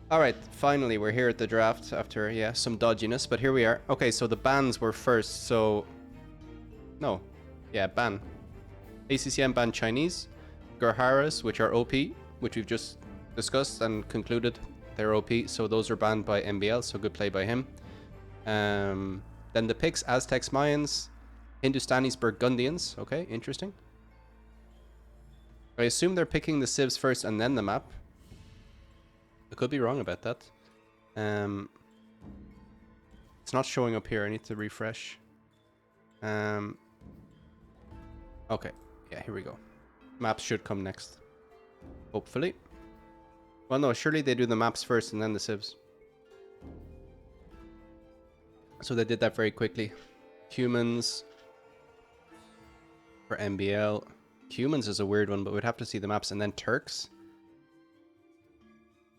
Alright, finally we're here at the draft after, yeah, some dodginess, but here we are. Okay, so the bans were first, so... No. Yeah, ban. ACCM banned Chinese. Gurharas, which are OP, which we've just discussed and concluded they're OP, so those are banned by MbL, so good play by him. Then the picks, Aztecs, Mayans, Hindustanis, Burgundians. Okay, interesting. I assume they're picking the civs first and then the map. I could be wrong about that. It's not showing up here. I need to refresh. Okay. Yeah, here we go. Maps should come next. Hopefully. Well, no, surely they do the maps first and then the civs. So they did that very quickly. Humans for MbL. Humans is a weird one, but we'd have to see the maps. And then Turks.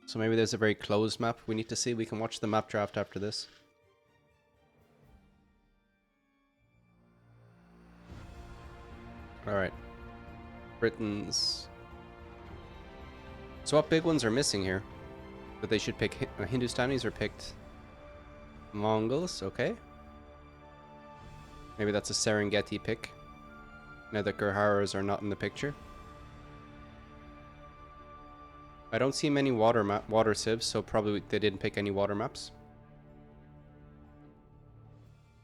So maybe there's a very closed map we need to see. We can watch the map draft after this. Alright. Britons. So what big ones are missing here? But they should pick Hindustanis or picked Mongols, okay. Maybe that's a Serengeti pick. Now that Gurharas are not in the picture. I don't see many water civs, so probably they didn't pick any water maps.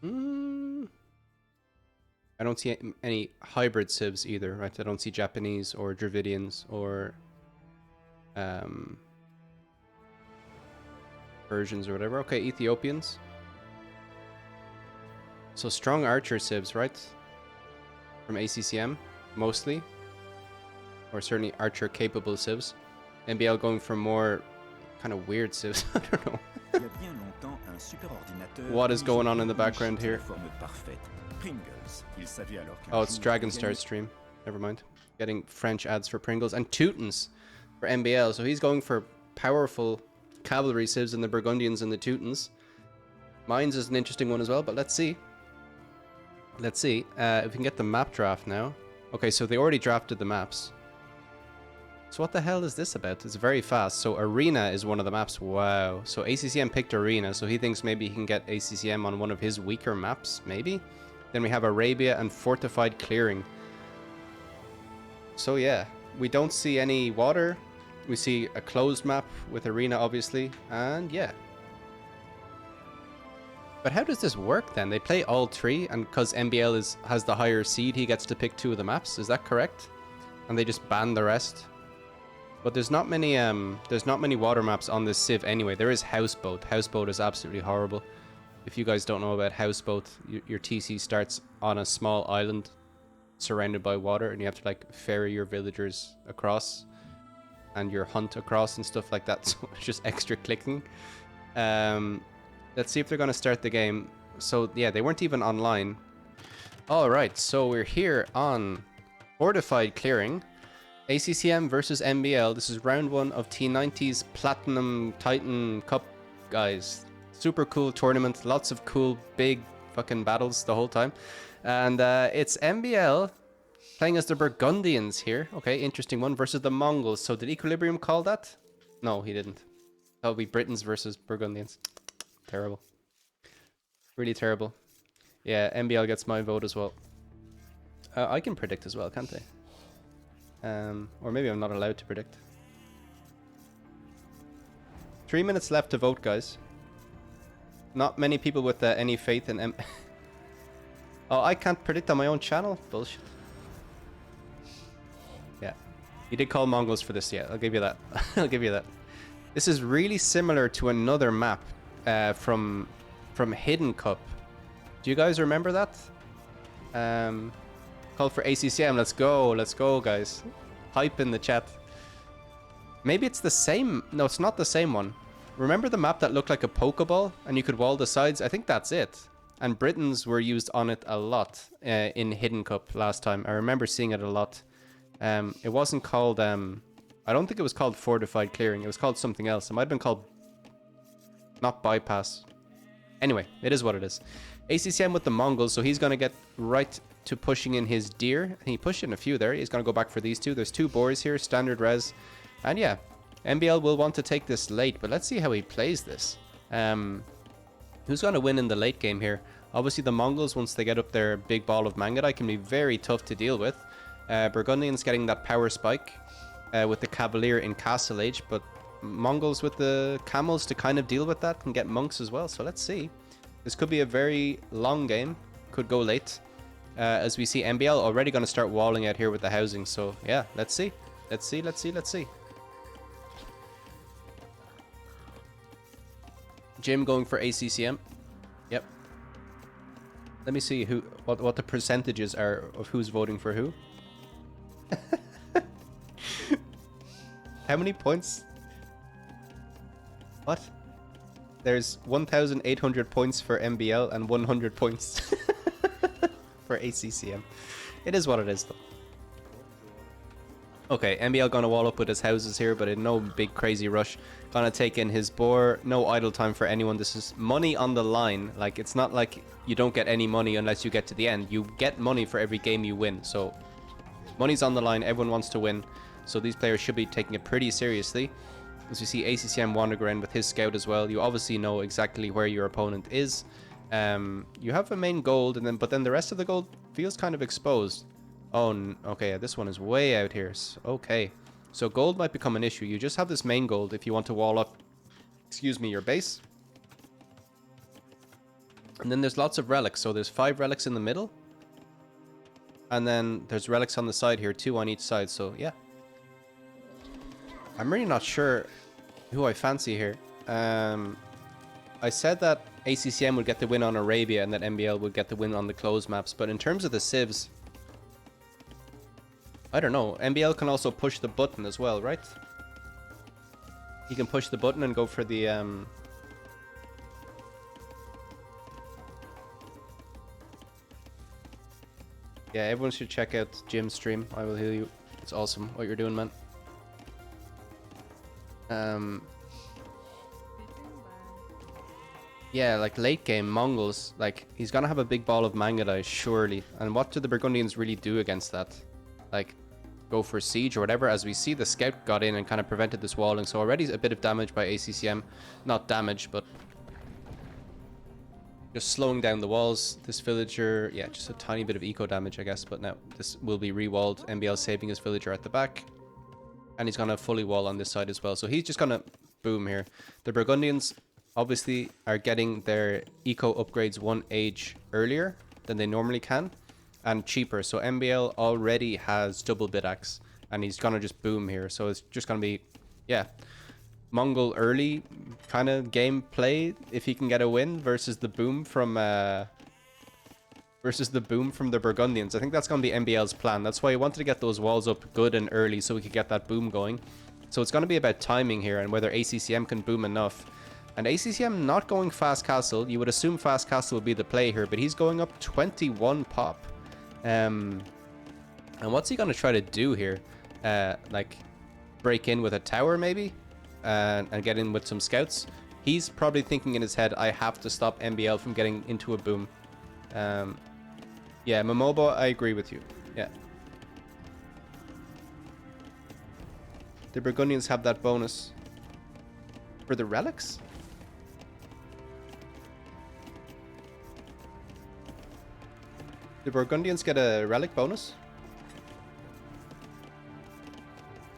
I don't see any hybrid civs either, right? I don't see Japanese or Dravidians or Persians or whatever. Okay, Ethiopians. So strong archer civs, right? From ACCM, mostly. Or certainly archer capable civs. MbL going for more kind of weird civs. I don't know. What is going on in the background here? Oh, it's Dragonstar's stream. Never mind. Getting French ads for Pringles. And Teutons for MbL. So he's going for powerful cavalry civs in the Burgundians and the Teutons. Mines is an interesting one as well, but let's see. Let's see if we can get the map draft now. Okay, so they already drafted the maps. So what the hell is this about? It's very fast. So Arena is one of the maps. Wow. So ACCM picked Arena, so he thinks maybe he can get ACCM on one of his weaker maps, maybe? Then we have Arabia and Fortified Clearing. So yeah, we don't see any water. We see a closed map with Arena, obviously. And yeah. But how does this work then? They play all three, and because MbL has the higher seed, he gets to pick two of the maps. Is that correct? And they just ban the rest? But there's not many water maps on this Civ anyway. There is Houseboat. Houseboat is absolutely horrible. If you guys don't know about Houseboat, your TC starts on a small island surrounded by water, and you have to like ferry your villagers across and your hunt across and stuff like that. So it's just extra clicking. Let's see if they're going to start the game. So yeah, they weren't even online. All right, so we're here on Fortified Clearing. ACCM versus MbL. This is round one of T90's Platinum Titan Cup, guys. Super cool tournament. Lots of cool, big fucking battles the whole time. And it's MbL playing as the Burgundians here. Okay, interesting one. Versus the Mongols. So did Equilibrium call that? No, he didn't. That would be Britons versus Burgundians. Terrible. Really terrible. Yeah, MbL gets my vote as well. I can predict as well, can't I? Or maybe I'm not allowed to predict. 3 minutes left to vote, guys. Not many people with any faith in Oh, I can't predict on my own channel? Bullshit. Yeah. You did call Mongols for this, yeah. I'll give you that. I'll give you that. This is really similar to another map from Hidden Cup. Do you guys remember that? Call for ACCM. Let's go, guys. Hype in the chat. Maybe it's the same. No, it's not the same one. Remember the map that looked like a Pokeball and you could wall the sides? I think that's it. And Britons were used on it a lot in Hidden Cup last time. I remember seeing it a lot. It wasn't called... I don't think it was called Fortified Clearing. It was called something else. It might have been called... Not Bypass. Anyway, it is what it is. ACCM with the Mongols, so he's going to get right to pushing in his deer. He pushed in a few there. He's going to go back for these two. There's two boars here, standard res. And yeah, MbL will want to take this late, but let's see how he plays this. Who's going to win in the late game here? Obviously, the Mongols, once they get up their big ball of Mangudai, can be very tough to deal with. Burgundians getting that power spike with the Cavalier in Castle Age, but Mongols with the camels to kind of deal with that, can get monks as well. So let's see. This could be a very long game. Could go late. As we see MbL already going to start walling out here with the housing. So yeah, let's see. Let's see. Jim going for ACCM. Yep. Let me see what the percentages are of who's voting for who. How many points? What? There's 1,800 points for MbL and 100 points for ACCM. It is what it is, though. Okay, MbL gonna wall up with his houses here, but in no big crazy rush. Gonna take in his boar. No idle time for anyone. This is money on the line. Like, it's not like you don't get any money unless you get to the end. You get money for every game you win. So, money's on the line. Everyone wants to win. So these players should be taking it pretty seriously. As you see ACCM wander around with his scout as well. You obviously know exactly where your opponent is. You have a main gold, but then the rest of the gold feels kind of exposed. Oh, okay, this one is way out here. Okay, so gold might become an issue. You just have this main gold if you want to wall up, your base. And then there's lots of relics. So there's 5 relics in the middle. And then there's relics on the side here, 2 on each side. So yeah, I'm really not sure who I fancy here. I said that ACCM would get the win on Arabia and that MbL would get the win on the closed maps. But in terms of the civs, I don't know. MbL can also push the button as well, right? He can push the button and go for the... Yeah, everyone should check out Jim's stream. I will heal you. It's awesome what you're doing, man. Yeah, like late game Mongols, like he's gonna have a big ball of Mangudai, surely. And what do the Burgundians really do against that? Like, go for siege or whatever. As we see, the scout got in and kind of prevented this walling. So already a bit of damage by ACCM. Not damage, but just slowing down the walls. This villager, yeah, just a tiny bit of eco damage, I guess. But now this will be re-walled. MbL saving his villager at the back. And he's gonna fully wall on this side as well. So he's just gonna boom here. The Burgundians obviously are getting their eco upgrades 1 age earlier than they normally can. And cheaper. So MbL already has double bit axe. And he's gonna just boom here. So it's just gonna be, yeah, Mongol early kind of gameplay if he can get a win versus the boom from the Burgundians. I think that's gonna be MbL's plan. That's why he wanted to get those walls up good and early so we could get that boom going. So it's gonna be about timing here and whether ACCM can boom enough. And ACCM not going fast castle. You would assume fast castle would be the play here, but he's going up 21 pop. And what's he gonna try to do here? Like break in with a tower maybe, and get in with some scouts. He's probably thinking in his head, I have to stop MbL from getting into a boom. Yeah, Momobo, I agree with you. Yeah. The Burgundians have that bonus for the relics. The Burgundians get a relic bonus?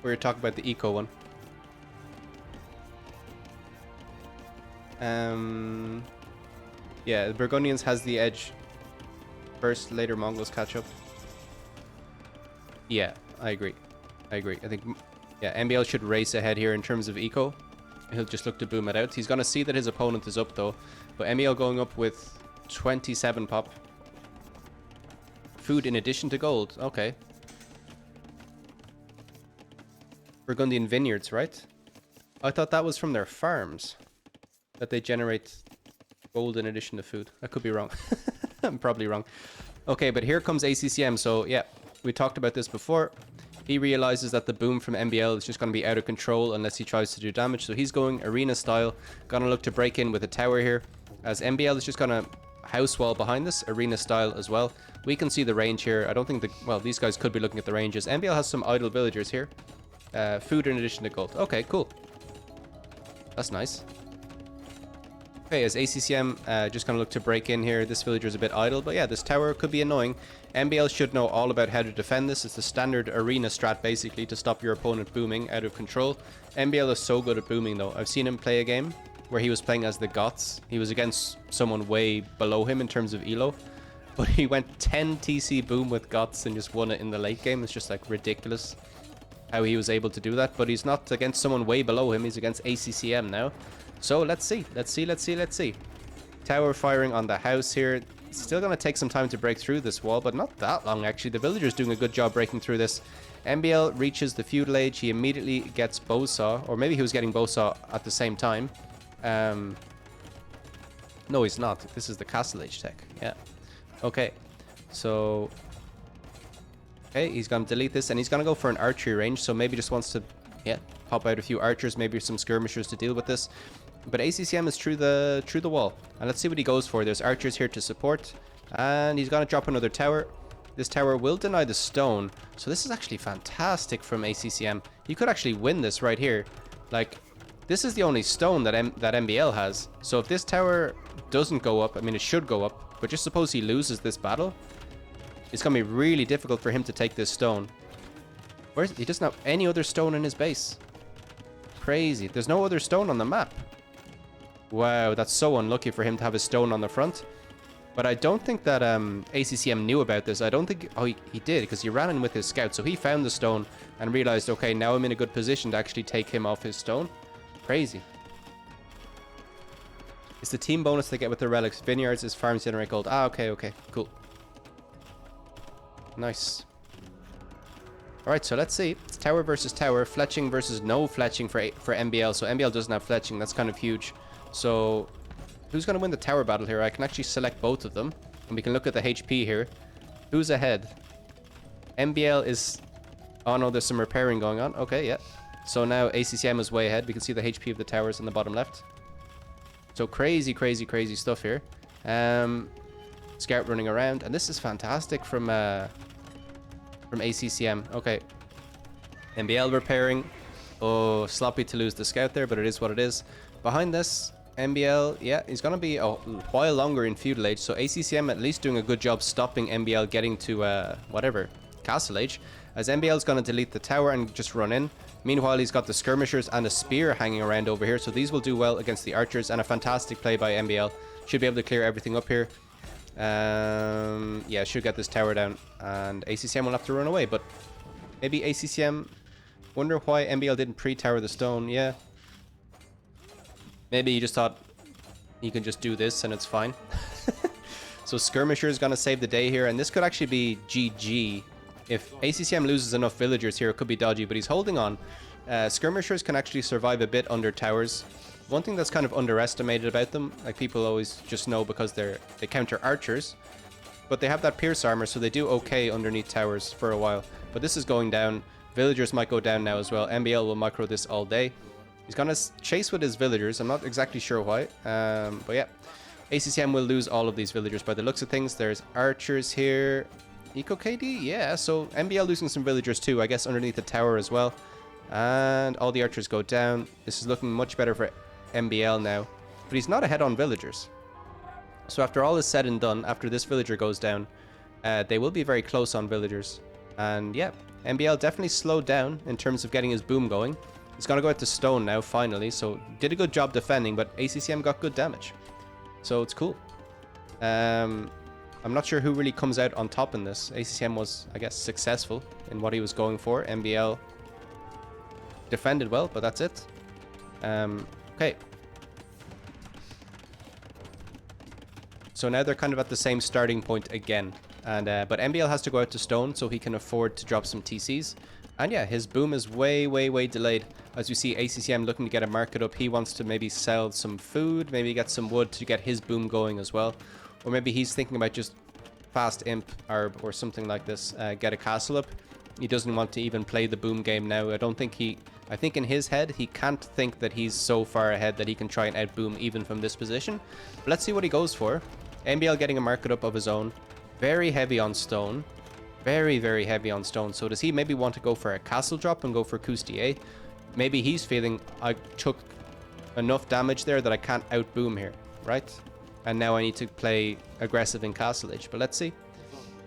Or you're talking about the eco one? Yeah, the Burgundians has the edge. First, later Mongols catch up. Yeah, I agree. I think, yeah, MbL should race ahead here in terms of eco. He'll just look to boom it out. He's going to see that his opponent is up though. But MbL going up with 27 pop. Food in addition to gold. Okay. Burgundian vineyards, right? I thought that was from their farms. That they generate gold in addition to food. I could be wrong. I'm probably wrong. Okay, but here comes ACCM. So yeah, we talked about this before. He realizes that the boom from MbL is just going to be out of control unless he tries to do damage. So he's going arena style. Gonna look to break in with a tower here. As MbL is just going to house wall behind this, arena style as well. We can see the range here. I don't think well, these guys could be looking at the ranges. MbL has some idle villagers here. Food in addition to gold. Okay, cool. That's nice. Okay, as ACCM just gonna look to break in here. This villager's a bit idle, but yeah, this tower could be annoying. MbL should know all about how to defend this. It's the standard arena strat, basically, to stop your opponent booming out of control. MbL is so good at booming, though. I've seen him play a game where he was playing as the Goths. He was against someone way below him in terms of elo, but he went 10 TC boom with Goths and just won it in the late game. It's just like ridiculous how he was able to do that, but he's not against someone way below him. He's against ACCM now. So let's see. Tower firing on the house here. It's still going to take some time to break through this wall, but not that long, actually. The villager's doing a good job breaking through this. MbL reaches the feudal age. He immediately gets bowsaw, or maybe he was getting bowsaw at the same time. No, he's not. This is the castle age tech. Yeah. Okay. So... okay, he's going to delete this, and he's going to go for an archery range, so maybe just wants to, yeah, pop out a few archers, maybe some skirmishers to deal with this. But ACCM is through the wall, and let's see what he goes for. There's archers here to support, and he's going to drop another tower. This tower will deny the stone, so this is actually fantastic from ACCM. He could actually win this right here. Like, this is the only stone that MbL has, so if this tower doesn't go up, I mean, it should go up, but just suppose he loses this battle, it's going to be really difficult for him to take this stone. He doesn't have any other stone in his base. Crazy. There's no other stone on the map. Wow, that's so unlucky for him to have his stone on the front. But I don't think that ACCM knew about this. I don't think... oh, he did, because he ran in with his scout. So he found the stone and realized, okay, now I'm in a good position to actually take him off his stone. Crazy. It's the team bonus they get with the relics. Vineyards is farms generate gold. Ah, okay, cool. Nice. Alright, so let's see. It's tower versus tower. Fletching versus no fletching for MbL. So MbL doesn't have fletching. That's kind of huge. So who's going to win the tower battle here? I can actually select both of them. And we can look at the HP here. Who's ahead? MbL is... oh no, there's some repairing going on. Okay, yeah. So now ACCM is way ahead. We can see the HP of the towers in the bottom left. So crazy stuff here. Scout running around. And this is fantastic from ACCM. Okay. MbL repairing. Oh, sloppy to lose the scout there, but it is what it is. Behind this, MbL, yeah, he's going to be a while longer in feudal age, so ACCM at least doing a good job stopping MbL getting to, whatever, castle age, as MbL is going to delete the tower and just run in. Meanwhile, he's got the skirmishers and a spear hanging around over here, so these will do well against the archers, and a fantastic play by MbL. Should be able to clear everything up here. Yeah, should get this tower down, and ACCM will have to run away, but maybe ACCM... wonder why MbL didn't pre-tower the stone. Yeah. Maybe he just thought he can just do this and it's fine. So Skirmisher is going to save the day here, and this could actually be GG. If ACCM loses enough villagers here, it could be dodgy, but he's holding on. Skirmishers can actually survive a bit under towers. One thing that's kind of underestimated about them, like people always just know because they counter archers, but they have that pierce armor, so they do okay underneath towers for a while. But this is going down. Villagers might go down now as well. MbL will micro this all day. He's gonna chase with his villagers. I'm not exactly sure why. But yeah. ACCM will lose all of these villagers by the looks of things. There's archers here. Eco KD? Yeah, so MbL losing some villagers too, I guess, underneath the tower as well. And all the archers go down. This is looking much better for MbL now. But he's not ahead on villagers. So after all is said and done, after this villager goes down, they will be very close on villagers. And yeah, MbL definitely slowed down in terms of getting his boom going. He's going to go out to stone now, finally. So did a good job defending, but ACCM got good damage. So it's cool. I'm not sure who really comes out on top in this. ACCM was, I guess, successful in what he was going for. MbL defended well, but that's it. Okay. So now they're kind of at the same starting point again. And but MbL has to go out to stone so he can afford to drop some TCs. And yeah, his boom is way delayed. As you see, ACCM looking to get a market up. He wants to maybe sell some food, maybe get some wood to get his boom going as well. Or maybe he's thinking about just fast imp or something like this, get a castle up. He doesn't want to even play the boom game now. I think in his head, he can't think that he's so far ahead that he can try and outboom even from this position. But let's see what he goes for. MbL getting a market up of his own. Very heavy on stone. Very, very heavy on stone. So does he maybe want to go for a castle drop and go for Coustier? Maybe he's feeling I took enough damage there that I can't outboom here, right? And now I need to play aggressive in Castle Age. But let's see.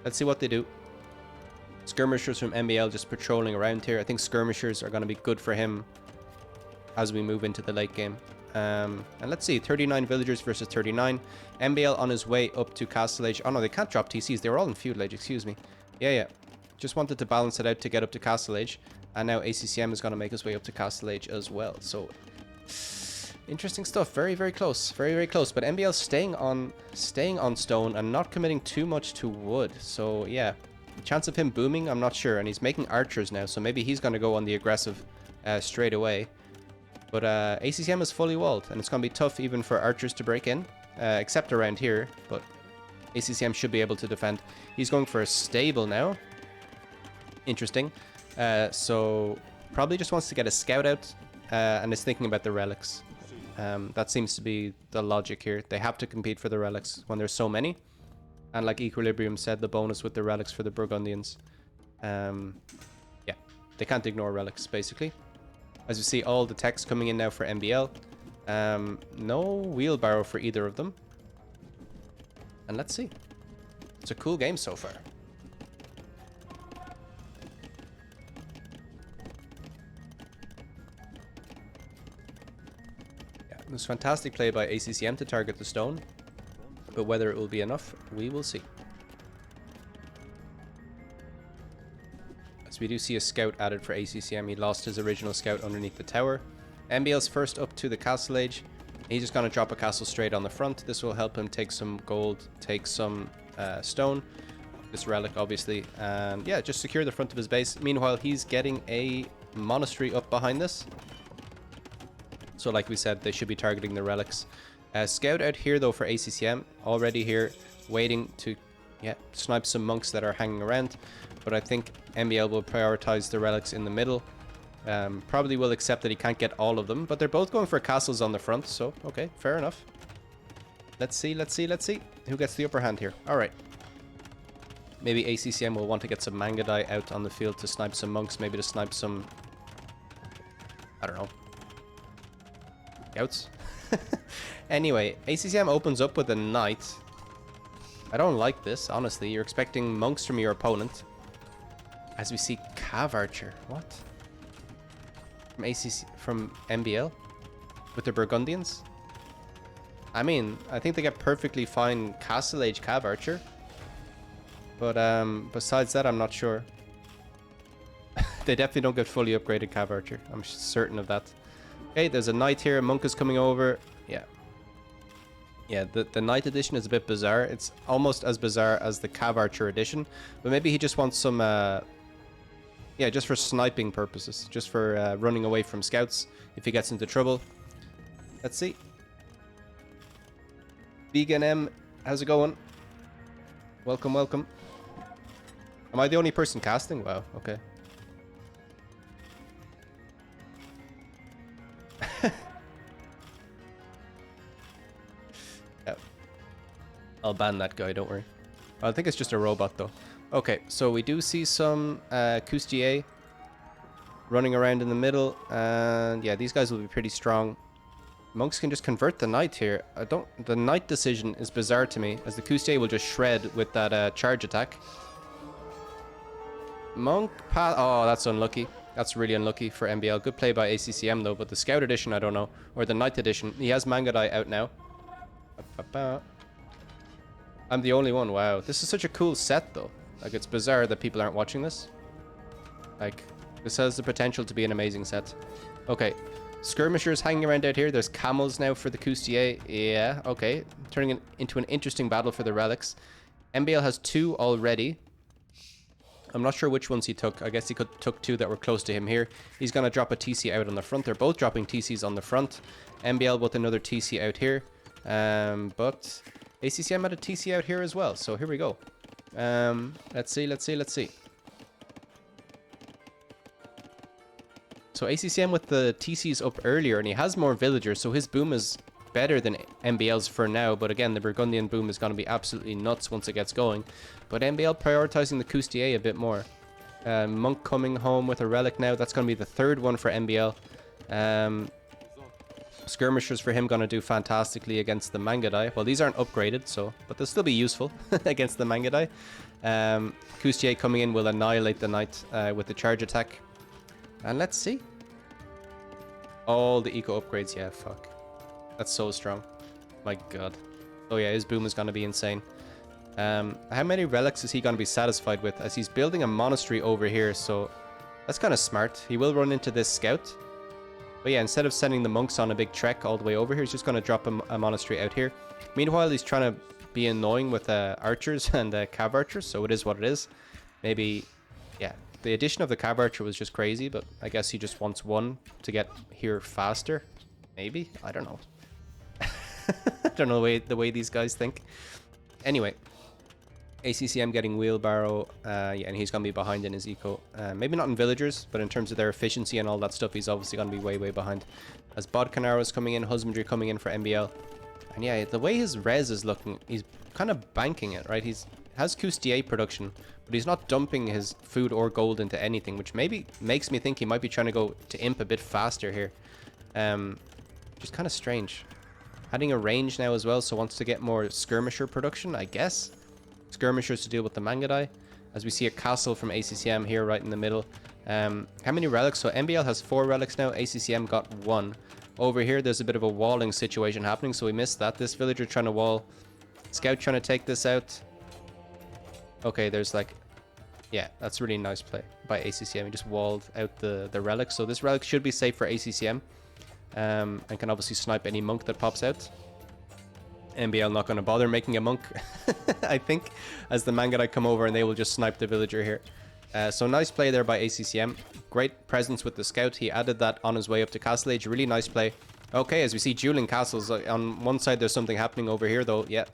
Let's see what they do. Skirmishers from MbL just patrolling around here. I think skirmishers are going to be good for him as we move into the late game. And let's see, 39 villagers versus 39. MbL on his way up to Castle Age. Oh no, they can't drop TCs. They were all in Feudal Age, excuse me. Yeah. Just wanted to balance it out to get up to Castle Age. And now ACCM is going to make his way up to Castle Age as well. So, interesting stuff. Very, very close. Very, very close. But MbL staying on stone and not committing too much to wood. So, yeah. The chance of him booming, I'm not sure. And he's making archers now. So maybe he's going to go on the aggressive straight away. But ACCM is fully walled. And it's going to be tough even for archers to break in. Except around here. But ACCM should be able to defend. He's going for a stable now. Interesting. So probably just wants to get a scout out and is thinking about the relics. That seems to be the logic here. They have to compete for the relics when there's so many. And like Equilibrium said, the bonus with the relics for the Burgundians. Yeah, they can't ignore relics, basically. As you see, all the text coming in now for MbL. No wheelbarrow for either of them. And let's see. It's a cool game so far. It was fantastic play by ACCM to target the stone, but whether it will be enough, we will see. As we do see a scout added for ACCM, he lost his original scout underneath the tower. MbL's first up to the Castle Age. He's just going to drop a castle straight on the front. This will help him take some gold, take some stone, this relic obviously, and yeah, just secure the front of his base. Meanwhile, he's getting a monastery up behind this. So like we said, they should be targeting the relics. Scout out here though for ACCM, already here, waiting to snipe some monks that are hanging around. But I think MbL will prioritize the relics in the middle. Probably will accept that he can't get all of them, but they're both going for castles on the front, so okay, fair enough. Let's see who gets the upper hand here. Alright. Maybe ACCM will want to get some Mangadai out on the field to snipe some monks, maybe to snipe some, I don't know, scouts. Anyway, ACCM opens up with a knight. I don't like this, honestly. You're expecting monks from your opponent. As we see Cav Archer. What? From MbL? With the Burgundians? I mean, I think they get perfectly fine Castle Age Cav Archer. But besides that, I'm not sure. They definitely don't get fully upgraded Cav Archer. I'm certain of that. Okay, there's a knight here. A monk is coming over. Yeah, the knight edition is a bit bizarre. It's almost as bizarre as the Cav Archer edition. But maybe he just wants some... yeah, just for sniping purposes. Just for running away from scouts if he gets into trouble. Let's see. Vegan M, how's it going? Welcome, welcome. Am I the only person casting? Wow, okay. Yeah. I'll ban that guy, don't worry. I think it's just a robot though. Okay, so we do see some Coustier running around in the middle, and yeah, these guys will be pretty strong. Monks can just convert the knight here. The knight decision is bizarre to me, as the Coustier will just shred with that charge attack. Monk path. Oh, that's unlucky. That's really unlucky for MbL. Good play by ACCM though, but the Scout edition, I don't know, or the Knight edition. He has Mangadai out now. I'm the only one. Wow, this is such a cool set though. Like, it's bizarre that people aren't watching this. Like, this has the potential to be an amazing set. Okay, skirmishers hanging around out here. There's camels now for the Coustier. Yeah, okay. Turning it into an interesting battle for the relics. MbL has 2 already. I'm not sure which ones he took. I guess he took 2 that were close to him here. He's going to drop a TC out on the front. They're both dropping TCs on the front. MbL with another TC out here. But ACCM had a TC out here as well. So here we go. Let's see. So ACCM with the TCs up earlier, and he has more villagers, so his boom is better than MbL's for now, but again, the Burgundian boom is going to be absolutely nuts once it gets going. But MbL prioritizing the Coustier a bit more. Monk coming home with a relic now. That's going to be the third one for MbL. Skirmishers for him going to do fantastically against the Mangudai. Well, these aren't upgraded, so but they'll still be useful against the Mangudai. Coustier coming in will annihilate the knight with the charge attack. And let's see. All the eco upgrades, yeah, fuck. That's so strong. My god. Oh yeah, his boom is going to be insane. How many relics is he going to be satisfied with? As he's building a monastery over here, so that's kind of smart. He will run into this scout. But yeah, instead of sending the monks on a big trek all the way over here, he's just going to drop a monastery out here. Meanwhile, he's trying to be annoying with archers and cav archers, so it is what it is. Maybe, yeah, the addition of the cav archer was just crazy, but I guess he just wants one to get here faster. Maybe? I don't know. I don't know the way these guys think. Anyway, ACCM getting wheelbarrow, yeah, and he's going to be behind in his eco. Maybe not in villagers, but in terms of their efficiency and all that stuff, he's obviously going to be way, way behind. As Bodkanaro is coming in, Husbandry coming in for MbL. And yeah, the way his res is looking, he's kind of banking it, right? He's has Coustier production, but he's not dumping his food or gold into anything, which maybe makes me think he might be trying to go to imp a bit faster here. Which is kind of strange. Adding a range now as well, so wants to get more skirmisher production, I guess. Skirmishers to deal with the Mangudai. As we see a castle from ACCM here right in the middle. How many relics? So MbL has 4 relics now, ACCM got 1. Over here there's a bit of a walling situation happening, so we missed that. This villager trying to wall. Scout trying to take this out. Okay, there's like... Yeah, that's a really nice play by ACCM. He just walled out the relic. So this relic should be safe for ACCM. And can obviously snipe any monk that pops out. MbL not going to bother making a monk, I think, as the Mangudai come over and they will just snipe the villager here. So nice play there by ACCM. Great presence with the scout. He added that on his way up to Castle Age. Really nice play. Okay, as we see dueling castles. On one side there's something happening over here though. Yeah.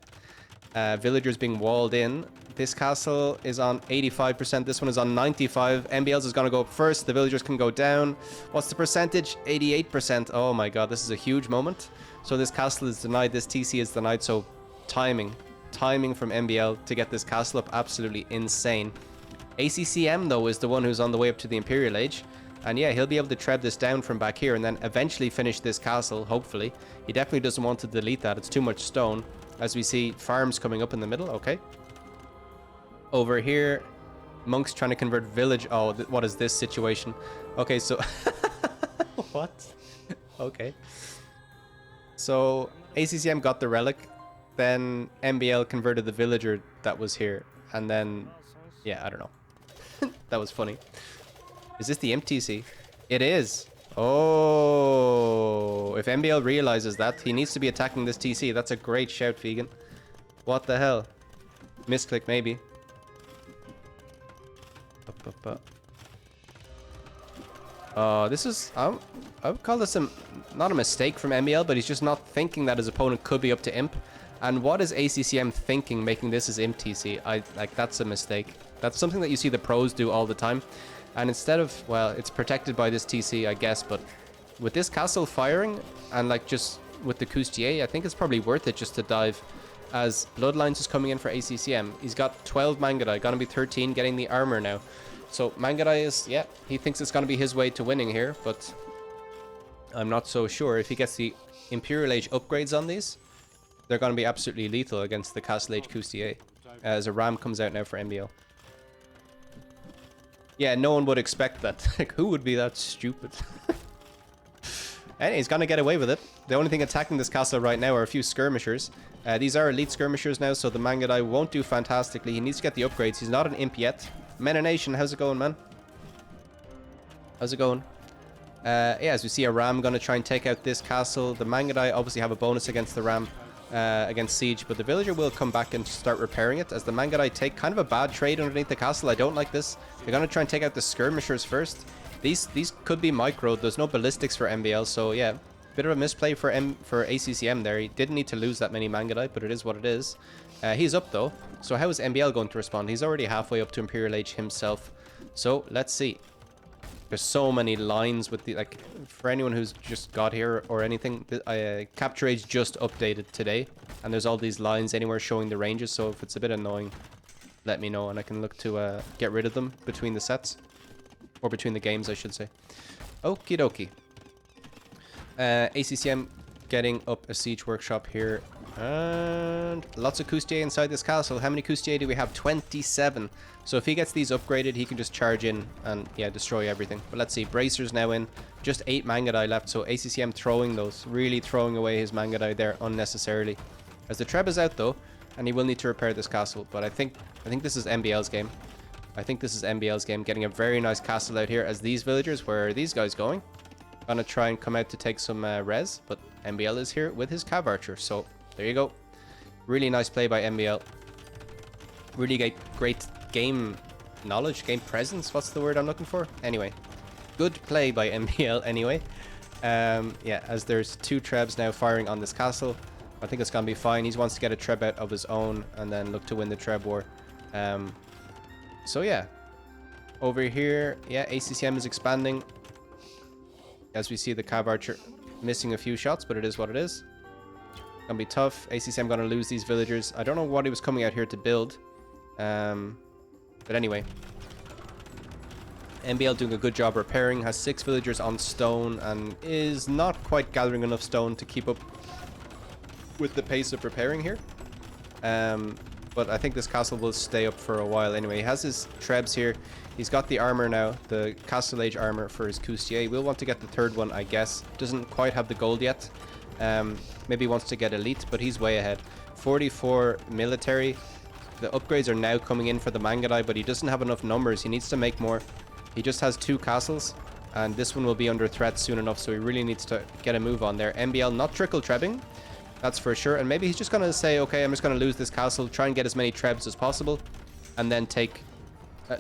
Villagers being walled in. This castle is on 85%. This one is on 95%. MbL's is going to go up first. The villagers can go down. What's the percentage? 88%. Oh my god, this is a huge moment. So this castle is denied. This TC is denied. So timing from MbL to get this castle up. Absolutely insane. ACCM, though, is the one who's on the way up to the Imperial Age. And yeah, he'll be able to tread this down from back here and then eventually finish this castle, hopefully. He definitely doesn't want to delete that. It's too much stone. As we see farms coming up in the middle. Okay. Over here, monks trying to convert village. Oh, what is this situation? Okay, so... What? Okay. So, ACCM got the relic. Then MbL converted the villager that was here. And then... Yeah, I don't know. That was funny. Is this the imp TC? It is. Oh, if MbL realizes that, he needs to be attacking this TC. That's a great shout, Vegan. What the hell? Misclick, maybe. This is... I would call this not a mistake from MbL, but he's just not thinking that his opponent could be up to imp. And what is ACCM thinking making this as imp TC? That's a mistake. That's something that you see the pros do all the time. And instead of, well, it's protected by this TC, I guess, but with this castle firing and like just with the Coustier, I think it's probably worth it just to dive as Bloodlines is coming in for ACCM. He's got 12 Mangudai, gonna be 13, getting the armor now. So Mangudai is, yeah, he thinks it's gonna be his way to winning here, but I'm not so sure. If he gets the Imperial Age upgrades on these, they're gonna be absolutely lethal against the Castle Age Coustier. As a ram comes out now for MbL. Yeah, no one would expect that. Like, who would be that stupid? And he's gonna get away with it. The only thing attacking this castle right now are a few skirmishers. These are elite skirmishers now, so the Mangudai won't do fantastically. He needs to get the upgrades. He's not an imp yet. Mena Nation, how's it going, man? How's it going? Yeah, as we see a ram gonna try and take out this castle. The Mangudai obviously have a bonus against the ram. Against siege, but the villager will come back and start repairing it as the Mangudai take kind of a bad trade underneath the castle. I don't like this. They're going to try and take out the skirmishers first. These could be micro. There's no ballistics for MbL, so yeah, bit of a misplay for ACCM there. He didn't need to lose that many Mangudai, but it is what it is. He's up though, so how is MbL going to respond? He's already halfway up to Imperial Age himself, so let's see. There's so many lines with the, like, for anyone who's just got here or anything, Capture Age just updated today, and there's all these lines anywhere showing the ranges, so if it's a bit annoying, let me know, and I can look to get rid of them between the sets. Or between the games, I should say. Okie dokie. ACCM getting up a siege workshop here. And lots of Coustier inside this castle. How many Coustier do we have? 27. So if he gets these upgraded, he can just charge in and, yeah, destroy everything. But let's see. Bracers now in. Just 8 Mangadai left. So ACCM throwing those. Really throwing away his Mangadai there unnecessarily. As the Treb is out, though. And he will need to repair this castle. But I think this is MbL's game. I think this is MbL's game. Getting a very nice castle out here. As these villagers, where are these guys going? Gonna try and come out to take some res. But MbL is here with his Cav Archer. So there you go. Really nice play by MbL. Really great game knowledge, game presence. What's the word I'm looking for? Anyway, good play by MbL anyway. Yeah, as there's 2 Trebs now firing on this castle. I think it's going to be fine. He wants to get a Treb out of his own and then look to win the Treb war. So yeah, over here, yeah, ACCM is expanding. As we see the Cav Archer missing a few shots, but it is what it is. Gonna be tough. ACCM gonna lose these villagers. I don't know what he was coming out here to build. But anyway. MbL doing a good job repairing. Has 6 villagers on stone and is not quite gathering enough stone to keep up with the pace of repairing here. But I think this castle will stay up for a while anyway. He has his Trebs here. He's got the armor now, the Castle Age armor for his Coustier. We'll want to get the 3rd one, I guess. Doesn't quite have the gold yet. Maybe wants to get elite, but he's way ahead. 44 military. The upgrades are now coming in for the Mangadai, but he doesn't have enough numbers. He needs to make more. He just has 2 castles, and this one will be under threat soon enough, so he really needs to get a move on there. MbL not trickle trebbing, that's for sure. And maybe he's just going to say, okay, I'm just going to lose this castle, try and get as many Trebs as possible, and then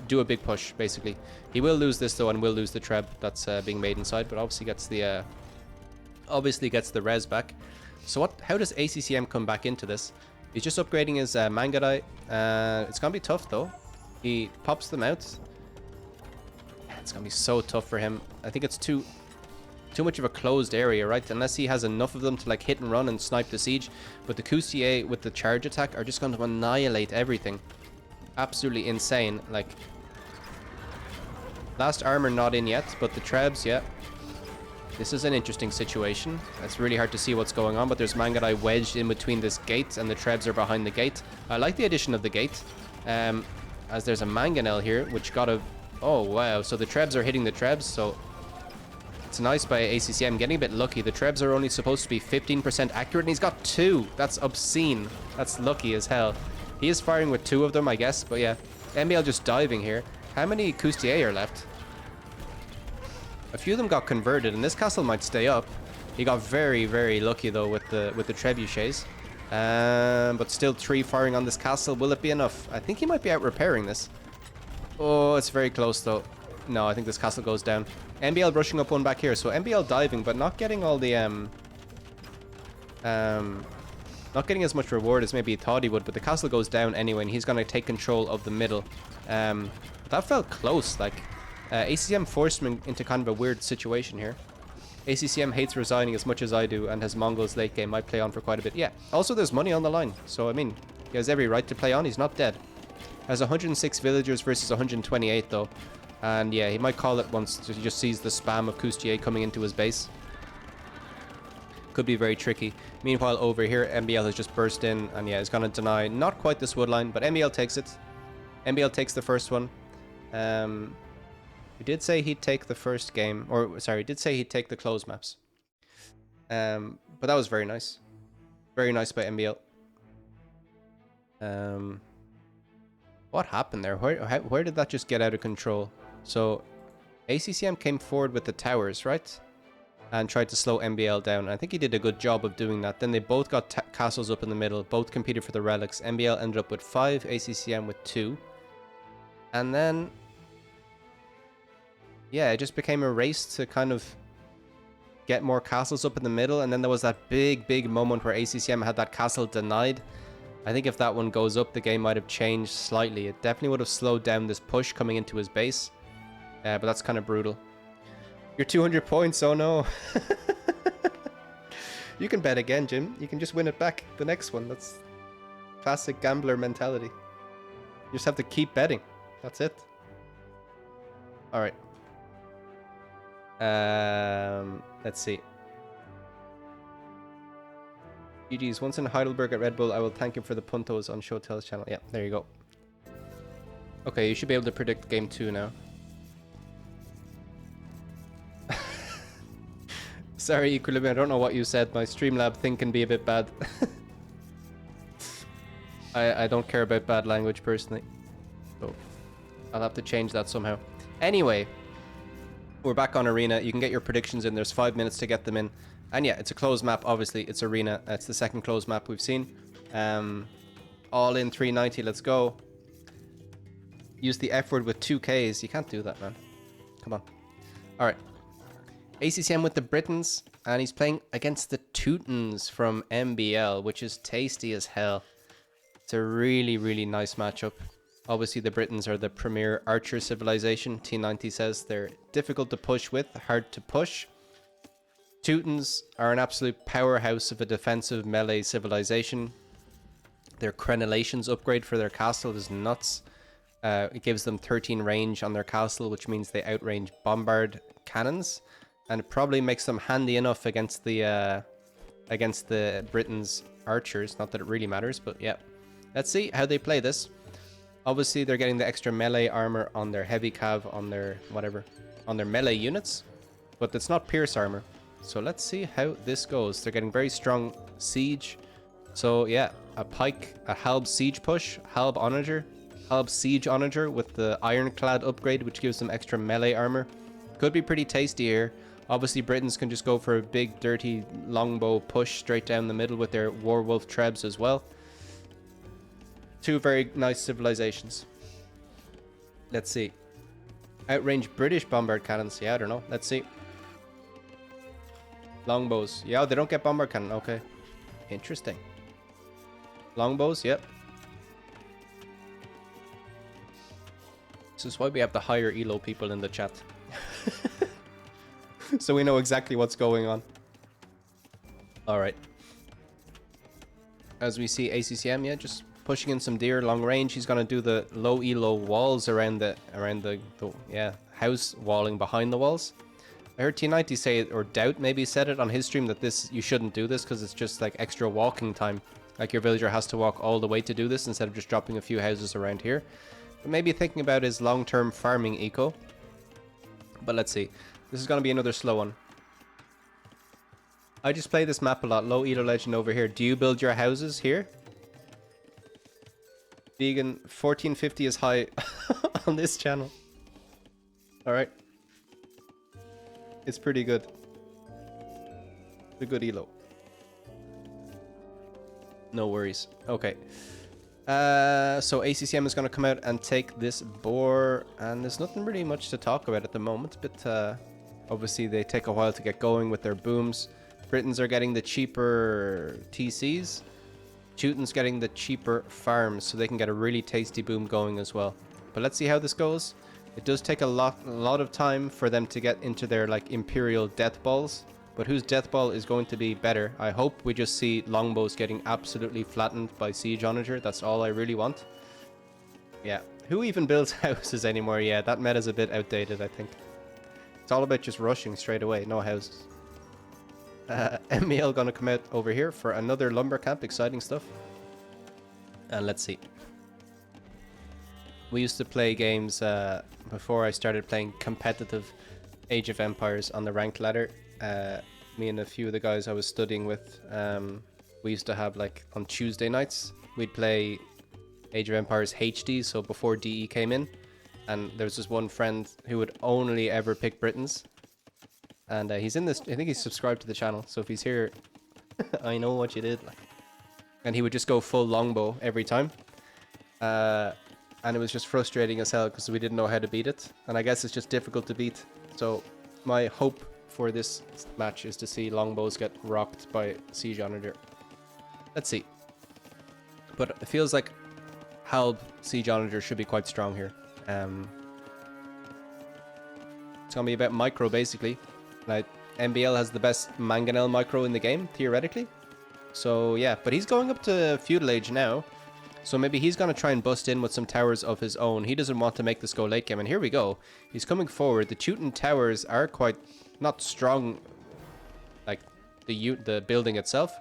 do a big push, basically. He will lose this, though, and will lose the Treb that's being made inside, but obviously gets the res back. So how does ACCM come back into this? He's just upgrading his Mangadai. It's gonna be tough though. He pops them out. It's gonna be so tough for him. I think it's too much of a closed area, right? Unless he has enough of them to like hit and run and snipe the siege. But the Coustier with the charge attack are just going to annihilate everything. Absolutely insane. Like, last armor not in yet, but the Trebs, yeah. This is an interesting situation. It's really hard to see what's going on, but there's Mangadai wedged in between this gate, and the Trebs are behind the gate. I like the addition of the gate, as there's a Mangonel here, which got a... Oh, wow. So the Trebs are hitting the Trebs, so... It's nice by ACCM, getting a bit lucky. The Trebs are only supposed to be 15% accurate, and he's got 2. That's obscene. That's lucky as hell. He is firing with 2 of them, I guess, but yeah. MbL just diving here. How many Coustier are left? A few of them got converted, and this castle might stay up. He got very, very lucky though with the trebuchets. But still 3 firing on this castle. Will it be enough? I think he might be out repairing this. Oh, it's very close though. No, I think this castle goes down. MbL rushing up one back here. So MbL diving, but not getting all the not getting as much reward as maybe he thought he would. But the castle goes down anyway, and he's gonna take control of the middle. That felt close. Like. ACCM forced him into kind of a weird situation here. ACCM hates resigning as much as I do, and has Mongols late game. Might play on for quite a bit. Yeah. Also, there's money on the line. So, I mean, he has every right to play on. He's not dead. Has 106 villagers versus 128, though. And yeah, he might call it once he just sees the spam of Coustier coming into his base. Could be very tricky. Meanwhile, over here, MbL has just burst in, and yeah, he's going to deny not quite this wood line, but MbL takes it. MbL takes the first one. We did say he'd take the first game, or sorry, did say he'd take the close maps. But that was very nice. Very nice by MbL. What happened there? Where did that just get out of control? So, ACCM came forward with the towers, right? And tried to slow MbL down. I think he did a good job of doing that. Then they both got castles up in the middle. Both competed for the relics. MbL ended up with 5, ACCM with 2. And then... yeah, it just became a race to kind of get more castles up in the middle. And then there was that big moment where ACCM had that castle denied. I think if that one goes up, the game might have changed slightly. It definitely would have slowed down this push coming into his base. But that's kind of brutal. You're 200 points, oh no. You can bet again, Jim. You can just win it back the next one. That's classic gambler mentality. You just have to keep betting. That's it. Alright. Let's see. GG's. Once in Heidelberg at Red Bull, I will thank him for the puntos on Showtell's channel. Yeah, there you go. Okay, you should be able to predict game 2 now. Sorry, Equilibrium, I don't know what you said. My Streamlab thing can be a bit bad. I don't care about bad language personally. So I'll have to change that somehow. Anyway, we're back on Arena. You can get your predictions in. There's 5 minutes to get them in. And yeah, it's a closed map, obviously. It's Arena. It's the second closed map we've seen. All in 390, let's go. Use the F word with 2Ks. You can't do that, man. Come on. Alright. ACCM with the Britons. And he's playing against the Teutons from MbL, which is tasty as hell. It's a really, really nice matchup. Obviously, the Britons are the premier archer civilization. T90 says they're difficult to push with, hard to push. Teutons are an absolute powerhouse of a defensive melee civilization. Their crenellations upgrade for their castle is nuts. It gives them 13 range on their castle, which means they outrange bombard cannons, and it probably makes them handy enough against the Britons archers. Not that it really matters, but yeah. Let's see how they play this. Obviously, they're getting the extra melee armor on their heavy cav, on their whatever, on their melee units, but it's not pierce armor. So let's see how this goes. They're getting very strong siege. So yeah, a pike, a halb siege push, halb siege onager with the ironclad upgrade, which gives them extra melee armor. Could be pretty tasty here. Obviously, Britons can just go for a big, dirty longbow push straight down the middle with their warwolf trebs as well. Two very nice civilizations. Let's see. Outrange British bombard cannons. Yeah, I don't know. Let's see. Longbows. Yeah, they don't get bombard cannon. Okay. Interesting. Longbows, yep. This is why we have the higher elo people in the chat. So we know exactly what's going on. Alright. As we see ACCM, yeah, just pushing in some deer long range. He's gonna do the low elo walls around the house walling behind the walls. I heard T90 say it, or Doubt maybe said it on his stream, that this, you shouldn't do this because it's just like extra walking time. Like your villager has to walk all the way to do this instead of just dropping a few houses around here. But maybe thinking about his long-term farming eco. But let's see. This is going to be another slow one. I just play this map a lot. Low elo legend over here. Do you build your houses here? Vegan 1450 is high on this channel. Alright. It's pretty good. A good elo. No worries. Okay. So ACCM is going to come out and take this boar, and there's nothing really much to talk about at the moment, but obviously they take a while to get going with their booms. Britons are getting the cheaper TCs. Teutons getting the cheaper farms, so they can get a really tasty boom going as well. But let's see how this goes. It does take a lot of time for them to get into their like imperial death balls. But whose death ball is going to be better? I hope we just see longbows getting absolutely flattened by siege onager. That's all I really want. Yeah. Who even builds houses anymore? Yeah, that meta's a bit outdated, I think. It's all about just rushing straight away. No houses. MbL gonna come out over here for another lumber camp. Exciting stuff. And let's see. We used to play games before I started playing competitive Age of Empires on the ranked ladder. Me and a few of the guys I was studying with, we used to have, like, on Tuesday nights, we'd play Age of Empires HD, so before DE came in, and there was this one friend who would only ever pick Britons, and he's in this, I think he's subscribed to the channel, so if he's here, I know what you did, like. And he would just go full longbow every time, and it was just frustrating as hell because we didn't know how to beat it, and I guess it's just difficult to beat. So my hope for this match is to see longbows get rocked by siege onager. Let's see. But it feels like Halb siege onager should be quite strong here. It's gonna be about micro, basically. Like, MbL has the best mangonel micro in the game, theoretically. So, yeah. But he's going up to feudal age now. So maybe he's gonna try and bust in with some towers of his own. He doesn't want to make this go late game. And here we go. He's coming forward. The Teuton towers are quite not strong, like the building itself.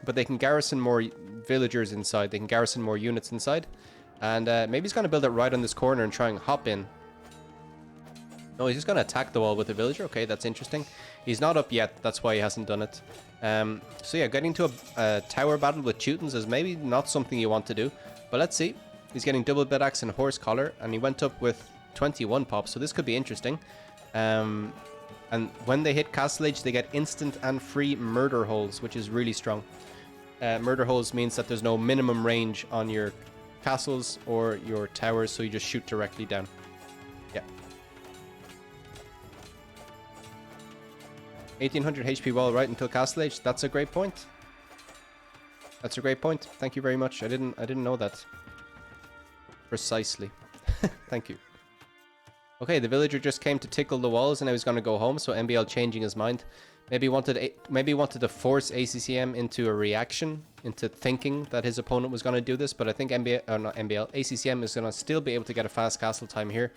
But they can garrison more villagers inside. They can garrison more units inside. And maybe he's going to build it right on this corner and try and hop in. No, he's just going to attack the wall with a villager. Okay, that's interesting. He's not up yet. That's why he hasn't done it. So yeah, getting to a tower battle with Teutons is maybe not something you want to do. But let's see. He's getting double bit axe and horse collar. And he went up with 21 pops. So this could be interesting. And when they hit castle age, they get instant and free murder holes, which is really strong. Murder holes means that there's no minimum range on your castles or your towers, so you just shoot directly down. Yeah. 1800 HP wall right until castle age. That's a great point. That's a great point. Thank you very much. I didn't know that. Precisely. Thank you. Okay, the villager just came to tickle the walls and now he's going to go home, so MbL changing his mind. Maybe wanted to force ACCM into a reaction, into thinking that his opponent was going to do this, but I think ACCM is going to still be able to get a fast castle time here.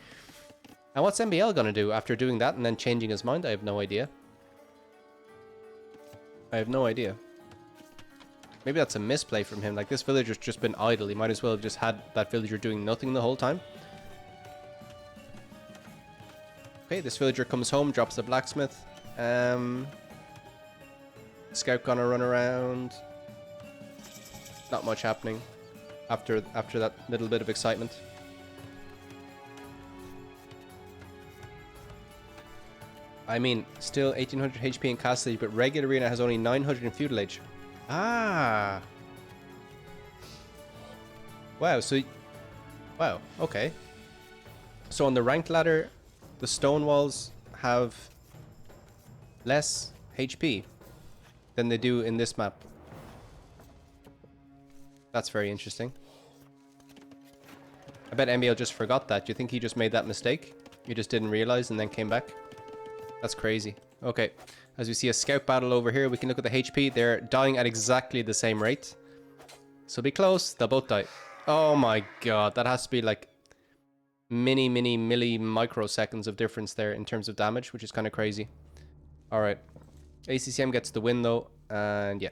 And what's MbL going to do after doing that and then changing his mind? I have no idea. I have no idea. Maybe that's a misplay from him. Like, this villager's just been idle. He might as well have just had that villager doing nothing the whole time. Okay, this villager comes home, drops the blacksmith. Scout gonna run around. Not much happening after that little bit of excitement. I mean, still 1800 HP in castle age, but regular arena has only 900 in feudal age. Ah. Wow, so... Wow, okay. So on the ranked ladder, the stone walls have less HP than they do in this map. That's very interesting. I bet MbL just forgot that. Do you think he just made that mistake? He just didn't realize and then came back? That's crazy. Okay, as we see a scout battle over here, we can look at the HP. They're dying at exactly the same rate. So be close, they'll both die. Oh my god, that has to be like milli microseconds of difference there in terms of damage, which is kind of crazy. Alright, ACCM gets the win though, and yeah,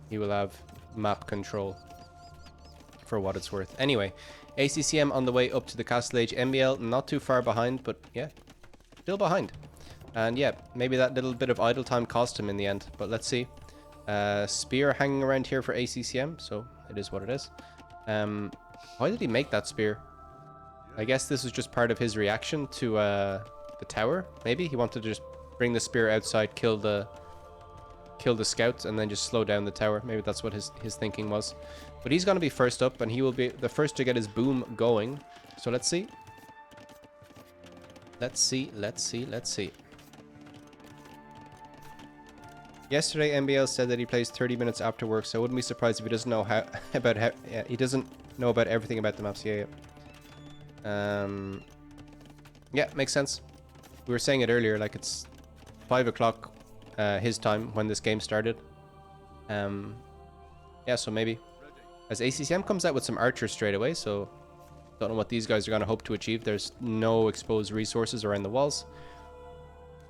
he will have map control for what it's worth. Anyway, ACCM on the way up to the castle age. MbL not too far behind, but yeah, still behind. And yeah, maybe that little bit of idle time cost him in the end, but let's see. Spear hanging around here for ACCM, so it is what it is. Why did he make that spear? I guess this was just part of his reaction to the tower, maybe? He wanted to just bring the spear outside, kill the scouts, and then just slow down the tower. Maybe that's what his thinking was. But he's going to be first up, and he will be the first to get his boom going. So let's see. Let's see. Yesterday, MbL said that he plays 30 minutes after work, so I wouldn't be surprised if he doesn't know he doesn't know about everything about the maps. Yeah. Yeah, makes sense. We were saying it earlier, like it's 5 o'clock his time when this game started. Yeah, so maybe. As ACCM comes out with some archers straight away, so don't know what these guys are going to hope to achieve. There's no exposed resources around the walls.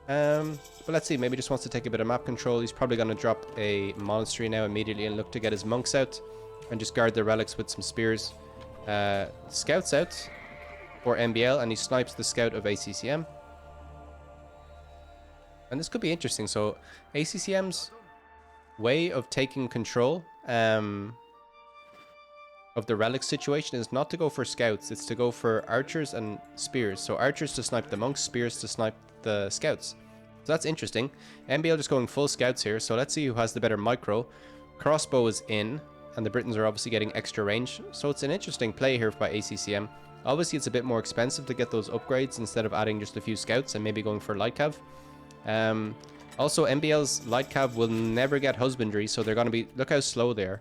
But let's see, maybe just wants to take a bit of map control. He's probably going to drop a monastery now immediately and look to get his monks out and just guard the relics with some spears. Scouts out for MbL, and he snipes the scout of ACCM. And this could be interesting. So ACCM's way of taking control of the relic situation is not to go for scouts, it's to go for archers and spears. So archers to snipe the monks, spears to snipe the scouts. So that's interesting. MbL just going full scouts here, so let's see who has the better micro. Crossbow is in, and the Britons are obviously getting extra range, so it's an interesting play here by ACCM. Obviously it's a bit more expensive to get those upgrades instead of adding just a few scouts and maybe going for light cav. Also MbL's light cav will never get husbandry, so they're going to be, look how slow they are.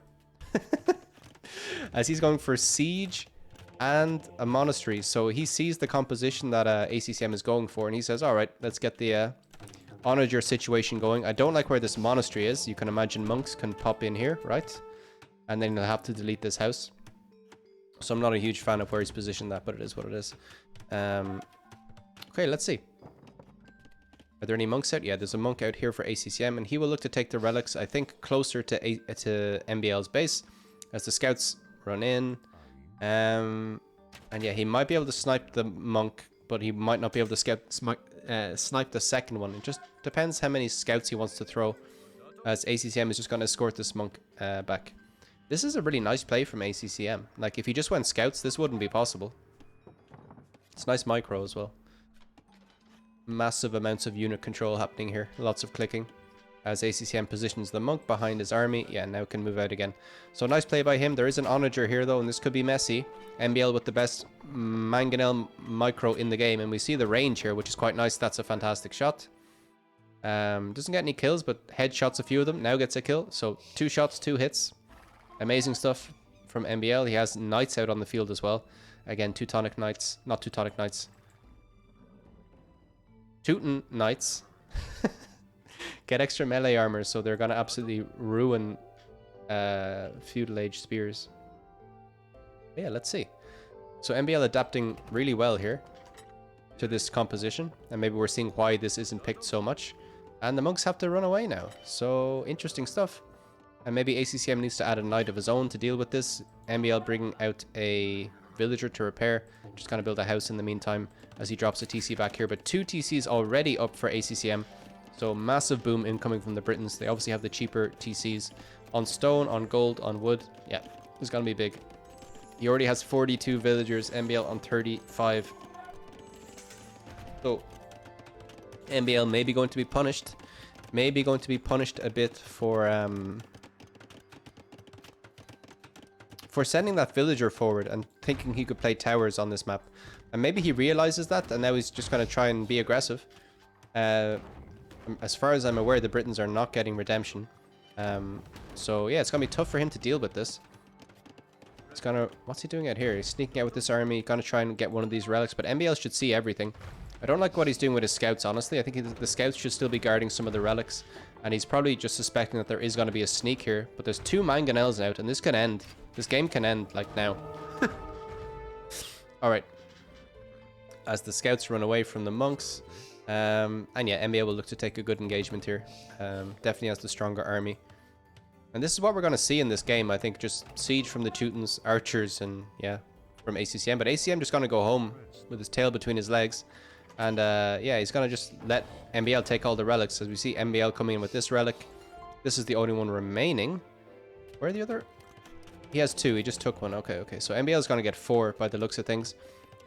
As he's going for siege and a monastery. So he sees the composition that ACCM is going for, and he says, all right, let's get the onager situation going. I don't like where this monastery is. You can imagine monks can pop in here, right? And then they'll have to delete this house. So I'm not a huge fan of where he's positioned that, but it is what it is. Okay, let's see. Are there any monks out? Yeah, there's a monk out here for ACCM, and he will look to take the relics, I think, closer to MbL's base as the scouts run in. And yeah, he might be able to snipe the monk, but he might not be able to snipe the second one. It just depends how many scouts he wants to throw, as ACCM is just going to escort this monk back. This is a really nice play from ACCM. Like, if he just went scouts, this wouldn't be possible. It's nice micro as well. Massive amounts of unit control happening here. Lots of clicking. As ACCM positions the monk behind his army. Yeah, now can move out again. So nice play by him. There is an onager here though, and this could be messy. MbL with the best mangonel micro in the game. And we see the range here, which is quite nice. That's a fantastic shot. Doesn't get any kills, but headshots a few of them. Now gets a kill. So 2 shots, 2 hits. Amazing stuff from MbL. He has knights out on the field as well. Again, Teutonic Knights. Not Teutonic Knights. Teuton Knights. Get extra melee armor, so they're going to absolutely ruin feudal age spears. Yeah, let's see. So MbL adapting really well here to this composition. And maybe we're seeing why this isn't picked so much. And the monks have to run away now. So interesting stuff. And maybe ACCM needs to add a knight of his own to deal with this. MbL bringing out a villager to repair. Just kind of build a house in the meantime as he drops a TC back here. But 2 TCs already up for ACCM. So massive boom incoming from the Britons. They obviously have the cheaper TCs on stone, on gold, on wood. Yeah, it's going to be big. He already has 42 villagers. MbL on 35. So MbL may be going to be punished. Maybe going to be punished a bit for sending that villager forward and thinking he could play towers on this map. And maybe he realizes that, and now he's just going to try and be aggressive. As far as I'm aware, the Britons are not getting redemption. So yeah, it's going to be tough for him to deal with this. It's gonna... What's he doing out here? He's sneaking out with this army, going to try and get one of these relics, but MbL should see everything. I don't like what he's doing with his scouts, honestly. I think the scouts should still be guarding some of the relics. And he's probably just suspecting that there is going to be a sneak here. But there's 2 mangonels out, and this can end. This game can end, like, now. Alright. As the scouts run away from the monks. And yeah, MbL will look to take a good engagement here. Definitely has the stronger army. And this is what we're going to see in this game, I think. Just siege from the Teutons, archers, and yeah, from ACCM. But ACCM just going to go home with his tail between his legs. And yeah, he's going to just let MbL take all the relics. As we see MbL coming in with this relic. This is the only one remaining. Where are the other? He has 2. He just took one. Okay, okay. So MbL is going to get 4 by the looks of things.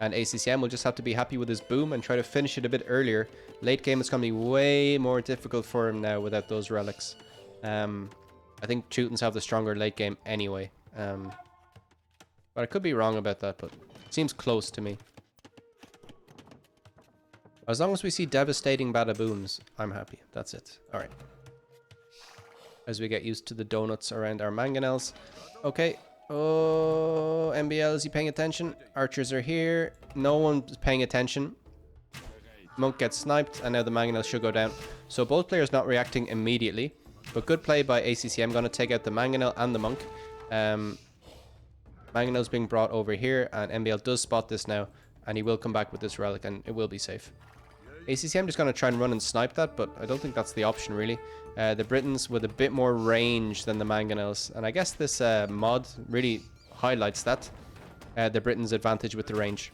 And ACCM will just have to be happy with his boom and try to finish it a bit earlier. Late game is going to be way more difficult for him now without those relics. I think Teutons have the stronger late game anyway. But I could be wrong about that, but it seems close to me. As long as we see devastating bada-booms, I'm happy. That's it. Alright. As we get used to the donuts around our mangonels. Okay. Oh, MbL, is he paying attention? Archers are here. No one's paying attention. Monk gets sniped, and now the mangonel should go down. So both players not reacting immediately. But good play by ACCM. Going to take out the mangonel and the monk. Mangonel's being brought over here, and MbL does spot this now. And he will come back with this relic, and it will be safe. ACCM just going to try and run and snipe that, but I don't think that's the option, really. The Britons with a bit more range than the mangonels. And I guess this mod really highlights that. The Britons' advantage with the range.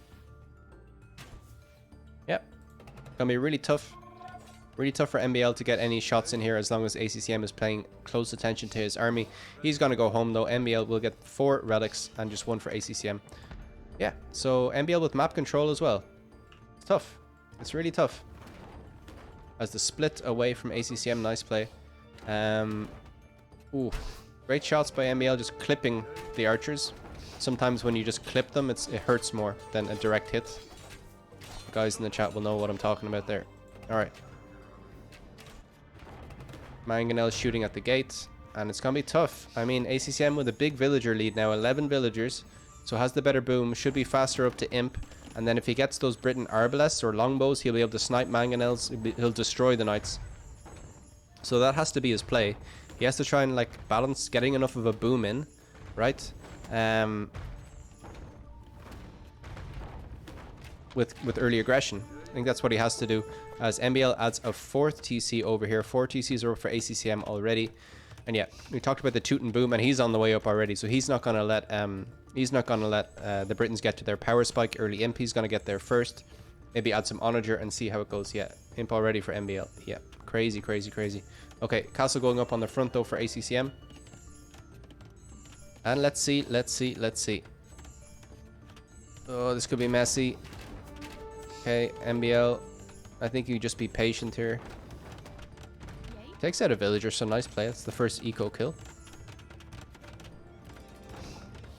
Yep. Going to be really tough. Really tough for MbL to get any shots in here as long as ACCM is paying close attention to his army. He's going to go home, though. MbL will get 4 relics and just 1 for ACCM. Yeah, so MbL with map control as well. It's tough. It's really tough. As the split away from ACCM, nice play. Ooh, great shots by MbL, just clipping the archers. Sometimes when you just clip them, it hurts more than a direct hit. The guys in the chat will know what I'm talking about there. Alright. Mangonel is shooting at the gate, and it's going to be tough. I mean, ACCM with a big villager lead now, 11 villagers. So has the better boom, should be faster up to Imp. And then if he gets those Britain Arbalests or Longbows, he'll be able to snipe Mangonels. He'll destroy the Knights. So that has to be his play. He has to try and like balance getting enough of a boom in, right? With early aggression. I think that's what he has to do. As MbL adds a 4th TC over here. 4 TCs are up for ACCM already. And yeah, we talked about the Toot and Boom, and he's on the way up already. So he's not gonna let the Britons get to their power spike early. Imp, he's gonna get there first. Maybe add some Onager and see how it goes. Yeah, Imp already for MbL. Yeah, crazy, crazy, crazy. Okay, castle going up on the front though for ACCM. And let's see, let's see, let's see. Oh, this could be messy. Okay, MbL. I think you just be patient here. Takes out a villager, so nice play. That's the first eco kill.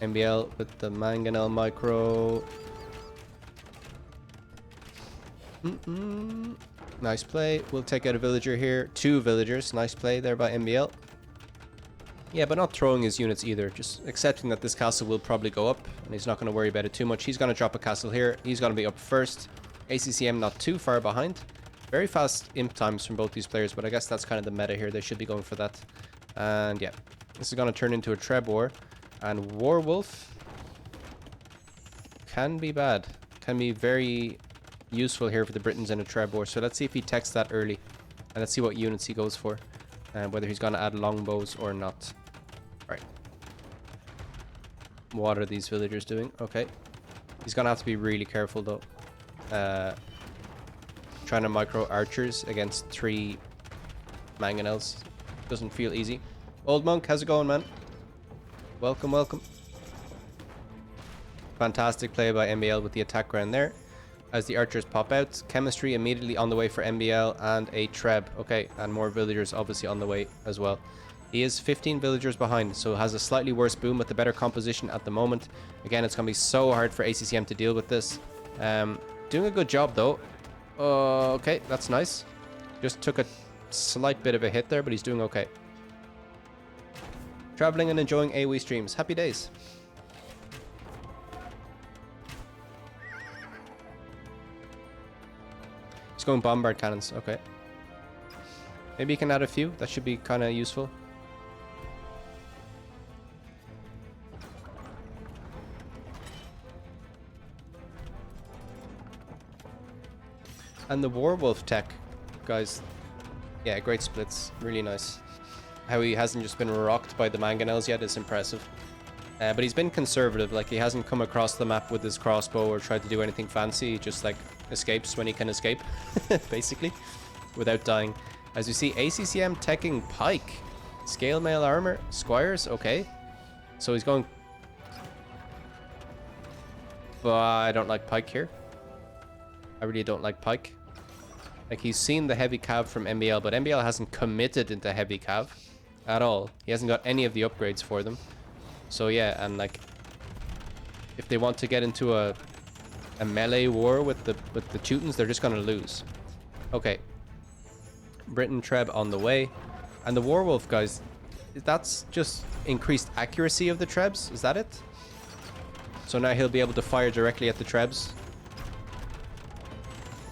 MbL with the Mangonel micro. Nice play. We'll take out a villager here. 2 villagers. Nice play there by MbL. Yeah, but not throwing his units either. Just accepting that this castle will probably go up. And he's not going to worry about it too much. He's going to drop a castle here. He's going to be up first. ACCM not too far behind. Very fast imp times from both these players, but I guess that's kind of the meta here. They should be going for that. And yeah, this is going to turn into a Treb War. And Warwolf can be bad. Can be very useful here for the Britons in a Treb War. So let's see if he techs that early. And let's see what units he goes for. And whether he's going to add longbows or not. Right. What are these villagers doing? Okay. He's going to have to be really careful though. Trying to micro archers against 3 Mangonels doesn't feel easy. Old Monk, how's it going, man? Welcome, welcome. Fantastic play by MbL with the attack ground there. As the archers pop out, chemistry immediately on the way for MbL and a Treb. Okay, and more villagers obviously on the way as well. He is 15 villagers behind, so has a slightly worse boom with the better composition at the moment. Again, it's going to be so hard for ACCM to deal with this. Doing a good job though. Okay, that's nice. Just took a slight bit of a hit there, but he's doing okay. Traveling and enjoying AoE streams. Happy days. He's going bombard cannons. Okay. Maybe you can add a few. That should be kind of useful. And the Warwolf tech, guys. Yeah, great splits. Really nice. How he hasn't just been rocked by the Mangonels yet is impressive. But he's been conservative. Like, he hasn't come across the map with his crossbow or tried to do anything fancy. He just, like, escapes when he can escape, basically, without dying. As you see, ACCM teching Pike. Scale mail armor. Squires. Okay. So he's going... But I don't like Pike here. I really don't like Pike. Like, he's seen the heavy cav from MbL, but MbL hasn't committed into heavy cav at all. He hasn't got any of the upgrades for them. So yeah, and like, if they want to get into a melee war with the Teutons, they're just gonna lose. Okay. Britain Treb on the way. And the Warwolf, guys, that's just increased accuracy of the Trebs. Is that it? So now he'll be able to fire directly at the Trebs.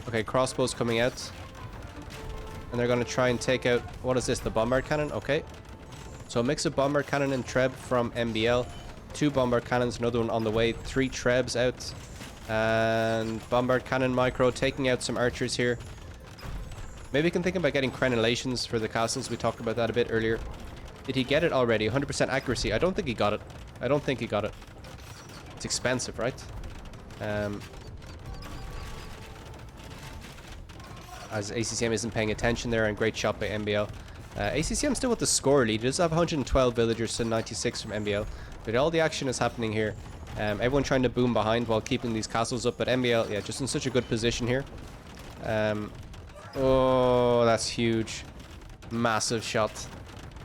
Okay, crossbows coming out. And they're going to try and take out... What is this? The bombard cannon? Okay. So a mix of bombard cannon and Treb from MbL. 2 bombard cannons, another one on the way. 3 Trebs out. And bombard cannon micro taking out some archers here. Maybe we can think about getting crenellations for the castles. We talked about that a bit earlier. Did he get it already? 100% accuracy. I don't think he got it. I don't think he got it. It's expensive, right? As ACCM isn't paying attention there, and great shot by MbL. ACCM still with the score lead. He does have 112 villagers to 96 from MbL. But all the action is happening here. Everyone trying to boom behind while keeping these castles up. But MbL, yeah, just in such a good position here. Oh, that's huge. Massive shot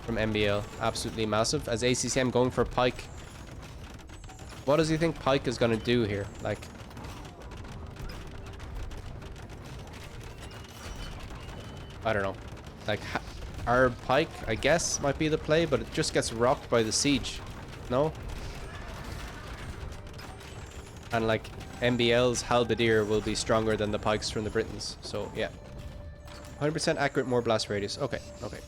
from MbL. Absolutely massive. As ACCM going for Pike. What does he think Pike is going to do here? Like... I don't know. Like, our Pike, I guess, might be the play, but it just gets rocked by the siege. No? And like MbL's halberdier will be stronger than the pikes from the Britons. So yeah. 100% accurate, more blast radius. Okay, okay.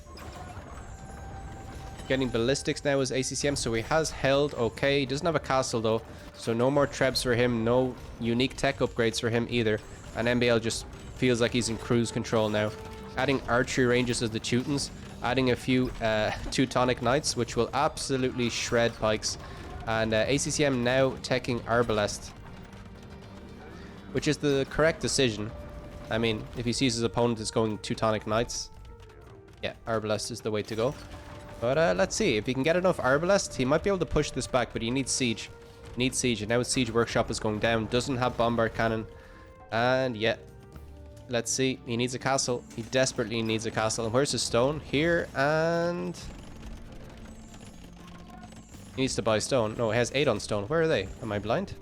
Getting ballistics now as ACCM, so he has held okay. He doesn't have a castle though, so no more trebs for him, no unique tech upgrades for him either. And MbL just feels like he's in cruise control now. Adding archery ranges as the Teutons, adding a few Teutonic Knights, which will absolutely shred pikes. And ACCM now teching Arbalest, which is the correct decision. I mean, if he sees his opponent is going Teutonic Knights, yeah, Arbalest is the way to go. But let's see. If he can get enough Arbalest, he might be able to push this back, but he needs Siege. He needs Siege, and now his Siege Workshop is going down. Doesn't have Bombard Cannon. And yeah, let's see. He needs a castle. He desperately needs a castle. And where's his stone? Here, and... he needs to buy stone. No, he has 8 on stone. Where are they? Am I blind?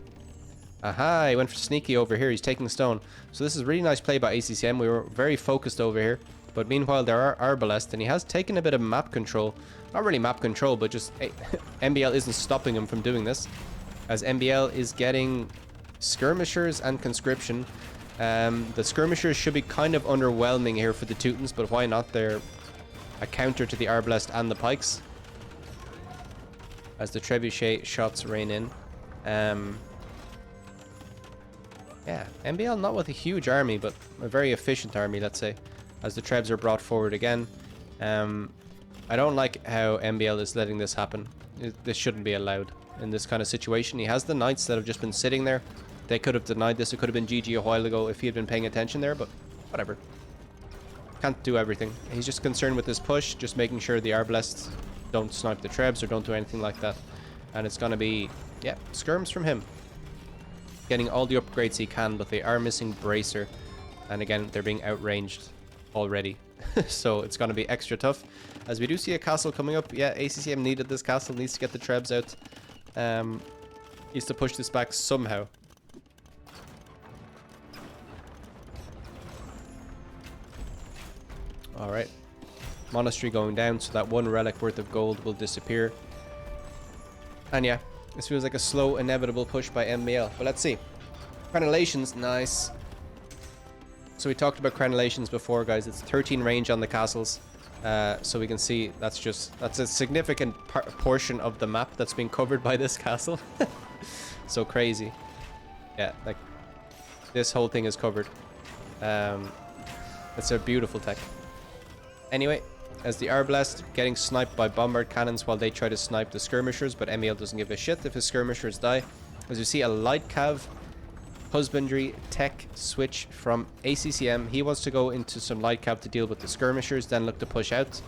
Aha, he went for sneaky over here. He's taking stone. So this is really nice play by ACCM. We were very focused over here. But meanwhile, there are Arbalest, and he has taken a bit of map control. Not really map control, but just hey, MbL isn't stopping him from doing this. As MbL is getting skirmishers and conscription. The skirmishers should be kind of underwhelming here for the Teutons, but why not? They're a counter to the Arbalest and the pikes. As the trebuchet shots rain in. Yeah, MbL not with a huge army, but a very efficient army, let's say. As the trebs are brought forward again. I don't like how MbL is letting this happen. This shouldn't be allowed in this kind of situation. He has the knights that have just been sitting there. They could have denied this. It could have been GG a while ago if he had been paying attention there, but whatever. Can't do everything. He's just concerned with this push, just making sure the Arbalests don't snipe the trebs or don't do anything like that. And it's going to be, yeah, skirms from him. Getting all the upgrades he can, but they are missing Bracer. And again, they're being outranged already. So it's going to be extra tough. As we do see a castle coming up. Yeah, ACCM needed this castle. Needs to get the trebs out. Needs to push this back somehow. Alright. Monastery going down, so that 1 relic worth of gold will disappear. And yeah, this feels like a slow, inevitable push by MbL. But let's see. Crenellations, nice. So we talked about crenellations before, guys. It's 13 range on the castles. So we can see that's a significant portion of the map that's being covered by this castle. So crazy. Yeah, like this whole thing is covered. It's a beautiful tech. Anyway, as the Arbalest getting sniped by bombard cannons while they try to snipe the skirmishers, but MbL doesn't give a shit if his skirmishers die. As you see, a light cav husbandry tech switch from ACCM. He wants to go into some light cav to deal with the skirmishers, then look to push out.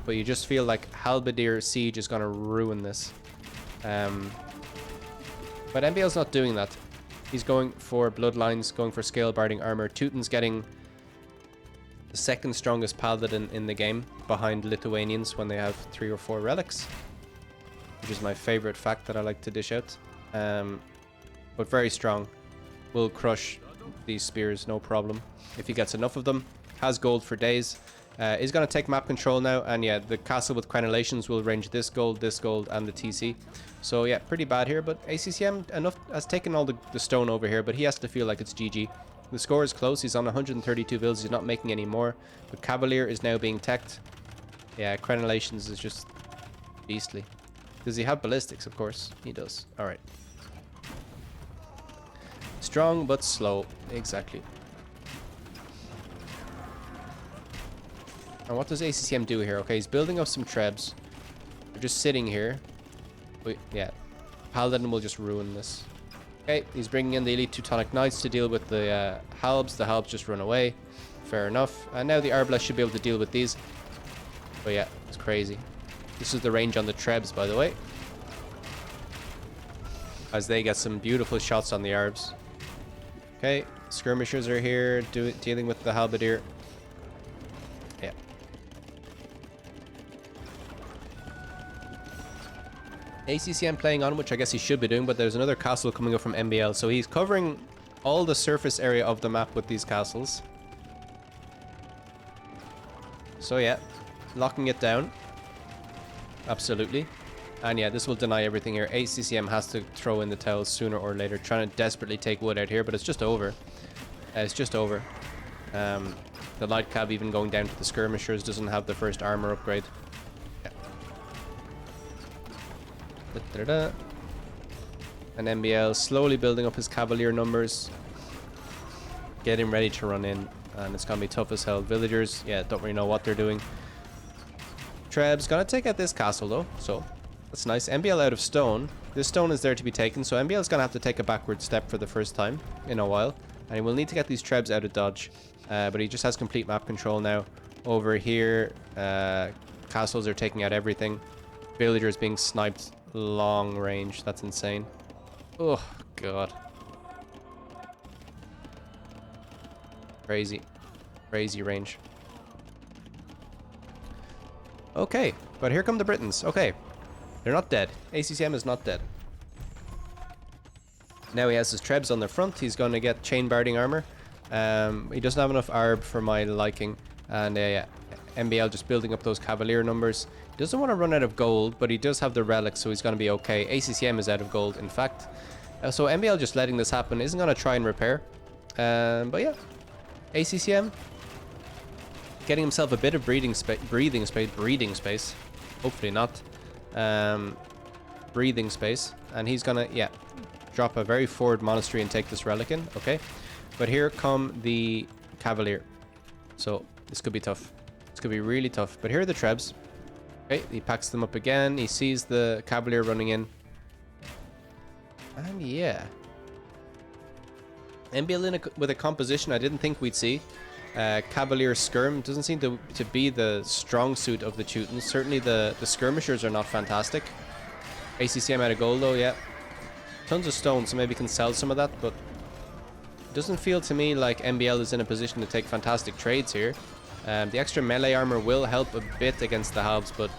But you just feel like halberdier siege is going to ruin this. But MbL's not doing that. He's going for bloodlines, going for scale barding armor. Teuton's getting the second strongest paladin in the game, behind Lithuanians when they have 3 or 4 relics, which is my favorite fact that I like to dish out. But very strong. Will crush these spears, no problem. If he gets enough of them. Has gold for days. Is going to take map control now. And yeah, the castle with crenellations will range this gold, and the TC. So yeah, pretty bad here. But ACCM has taken all the stone over here. But he has to feel like it's GG. The score is close. He's on 132 vills. He's not making any more. But Cavalier is now being teched. Yeah, crenellations is just beastly. Does he have ballistics? Of course. He does. Alright. Strong but slow. Exactly. And what does ACCM do here? Okay, he's building up some trebs. They're just sitting here. But yeah, Paladin will just ruin this. Okay, he's bringing in the elite Teutonic Knights to deal with the halbs. The halbs just run away. Fair enough. And now the Arbalest should be able to deal with these. But yeah, it's crazy. This is the range on the trebs, by the way. As they get some beautiful shots on the Arbs. Okay, skirmishers are here dealing with the halberdier. Yeah. ACCM playing on, which I guess he should be doing, but there's another castle coming up from MbL, so he's covering all the surface area of the map with these castles. So yeah, locking it down. Absolutely. And yeah, this will deny everything here. ACCM has to throw in the towels sooner or later, trying to desperately take wood out here, but it's just over. It's just over. The light cab even going down to the skirmishers doesn't have the first armor upgrade. Yeah. Da-da-da. And MbL slowly building up his cavalier numbers, getting ready to run in, and it's gonna be tough as hell. Villagers, yeah, don't really know what they're doing. Treb's gonna take out this castle though, so that's nice. MbL out of stone. This stone is there to be taken, so MbL's gonna have to take a backward step for the first time in a while, and he will need to get these Trebs out of dodge. But he just has complete map control now. Over here, castles are taking out everything. Villagers being sniped long range. That's insane. Oh, God. Crazy. Crazy range. Okay, but here come the Britons. Okay. They're not dead. ACCM is not dead. Now he has his Trebs on the front. He's going to get chain barding armor. He doesn't have enough ARB for my liking. And yeah, MbL just building up those cavalier numbers. He doesn't want to run out of gold, but he does have the relics, so he's going to be okay. ACCM is out of gold, in fact. So MbL just letting this happen, isn't going to try and repair. But yeah, ACCM getting himself a bit of breathing space. Hopefully not. Breathing space. And he's going to, yeah, drop a very forward monastery and take this relic in. Okay. But here come the Cavalier. So this could be tough. This could be really tough. But here are the Trebs. Okay, he packs them up again. He sees the Cavalier running in. And yeah. MbL with a composition I didn't think we'd see. Cavalier Skirm doesn't seem to be the strong suit of the Teutons. Certainly the skirmishers are not fantastic. ACCM out of gold though, yeah. Tons of stone, so maybe can sell some of that, but doesn't feel to me like MbL is in a position to take fantastic trades here. The extra melee armor will help a bit against the halbs, but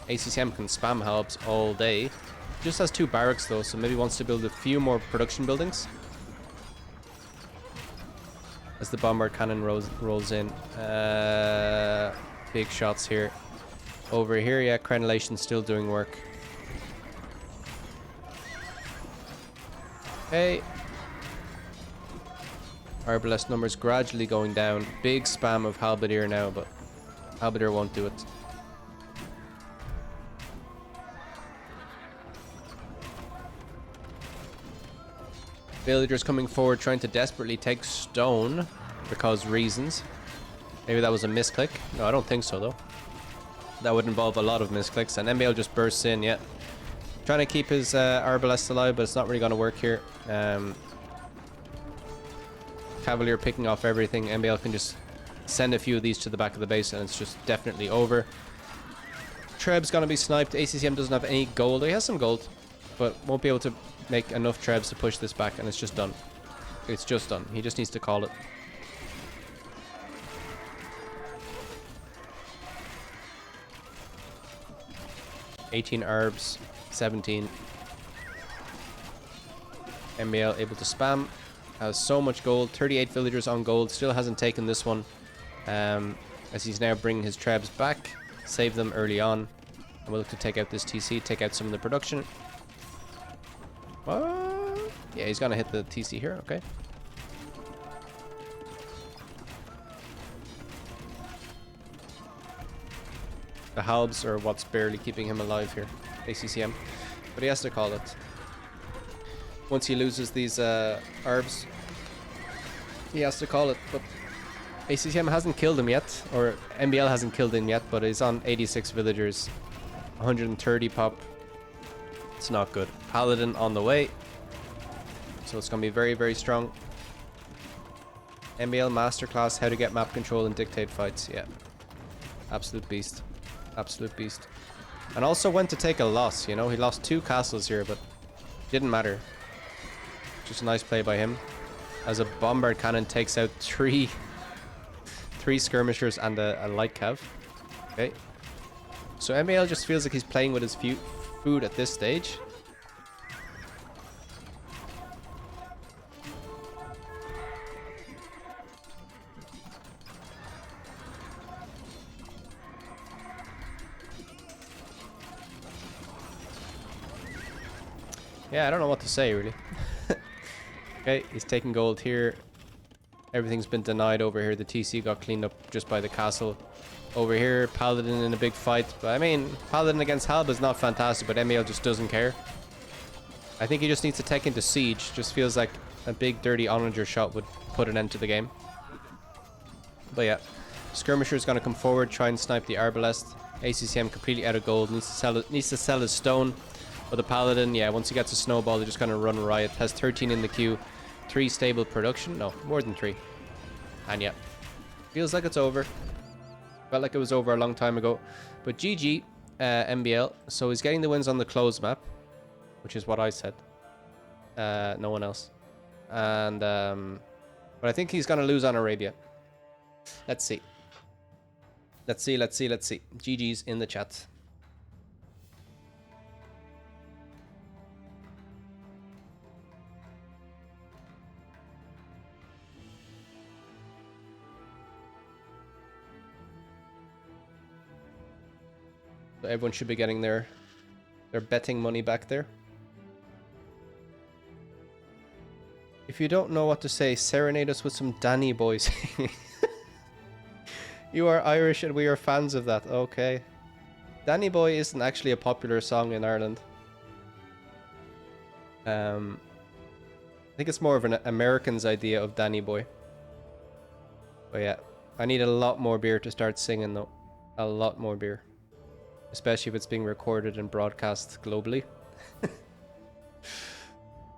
ACCM can spam halbs all day. Just has 2 barracks though, so maybe wants to build a few more production buildings. As the bombard cannon rolls in. Big shots here. Over here, yeah, Crenellation still doing work. Okay. Arbalest numbers gradually going down. Big spam of Halberdier now, but Halberdier won't do it. Villagers coming forward trying to desperately take stone because reasons. Maybe that was a misclick. No, I don't think so though. That would involve a lot of misclicks, and MbL just bursts in, yeah. Trying to keep his Arbalest alive, but it's not really going to work here. Cavalier picking off everything. MbL can just send a few of these to the back of the base and it's just definitely over. Treb's gonna be sniped. ACCM doesn't have any gold. He has some gold, but won't be able to make enough Trebs to push this back, and it's just done. It's just done. He just needs to call it. $18 ARBs, 17. MbL able to spam. Has so much gold, 38 villagers on gold, still hasn't taken this one, as he's now bringing his Trebs back, save them early on, and we'll look to take out this TC, take out some of the production. Yeah, he's gonna hit the TC here, okay. The halbs are what's barely keeping him alive here, ACCM, but he has to call it. Once he loses these ARBs, he has to call it, but ACCM hasn't killed him yet, or MbL hasn't killed him yet, but he's on 86 villagers, 130 pop. It's not good. Paladin on the way, so it's going to be very, very strong. MbL Masterclass, how to get map control and dictate fights, yeah. Absolute beast. Absolute beast. And also went to take a loss, you know, he lost 2 castles here, but didn't matter. Just a nice play by him. As a bombard cannon takes out 3 skirmishers and a light cav. Okay. So MbL just feels like he's playing with his food at this stage. Yeah, I don't know what to say, really. Okay, he's taking gold here. Everything's been denied over here. The TC got cleaned up just by the castle. Over here, Paladin in a big fight. But I mean, Paladin against Halb is not fantastic, but MbL just doesn't care. I think he just needs to tech into Siege. Just feels like a big, dirty Onager shot would put an end to the game. But yeah, Skirmisher's going to come forward, try and snipe the Arbalest. ACCM completely out of gold, needs to sell his stone. But the Paladin, yeah, once he gets a snowball, they're just going to run riot. Has 13 in the queue, 3 stable production. No, more than 3. And yeah, feels like it's over. Felt like it was over a long time ago. But GG, MbL. So he's getting the wins on the closed map, which is what I said. No one else. And but I think he's going to lose on Arabia. Let's see. Let's see. GG's in the chat. So everyone should be getting their betting money back there. If you don't know what to say, serenade us with some Danny Boy singing. You are Irish and we are fans of that. Okay. Danny Boy isn't actually a popular song in Ireland. I think it's more of an American's idea of Danny Boy. But yeah, I need a lot more beer to start singing though. A lot more beer. Especially if it's being recorded and broadcast globally.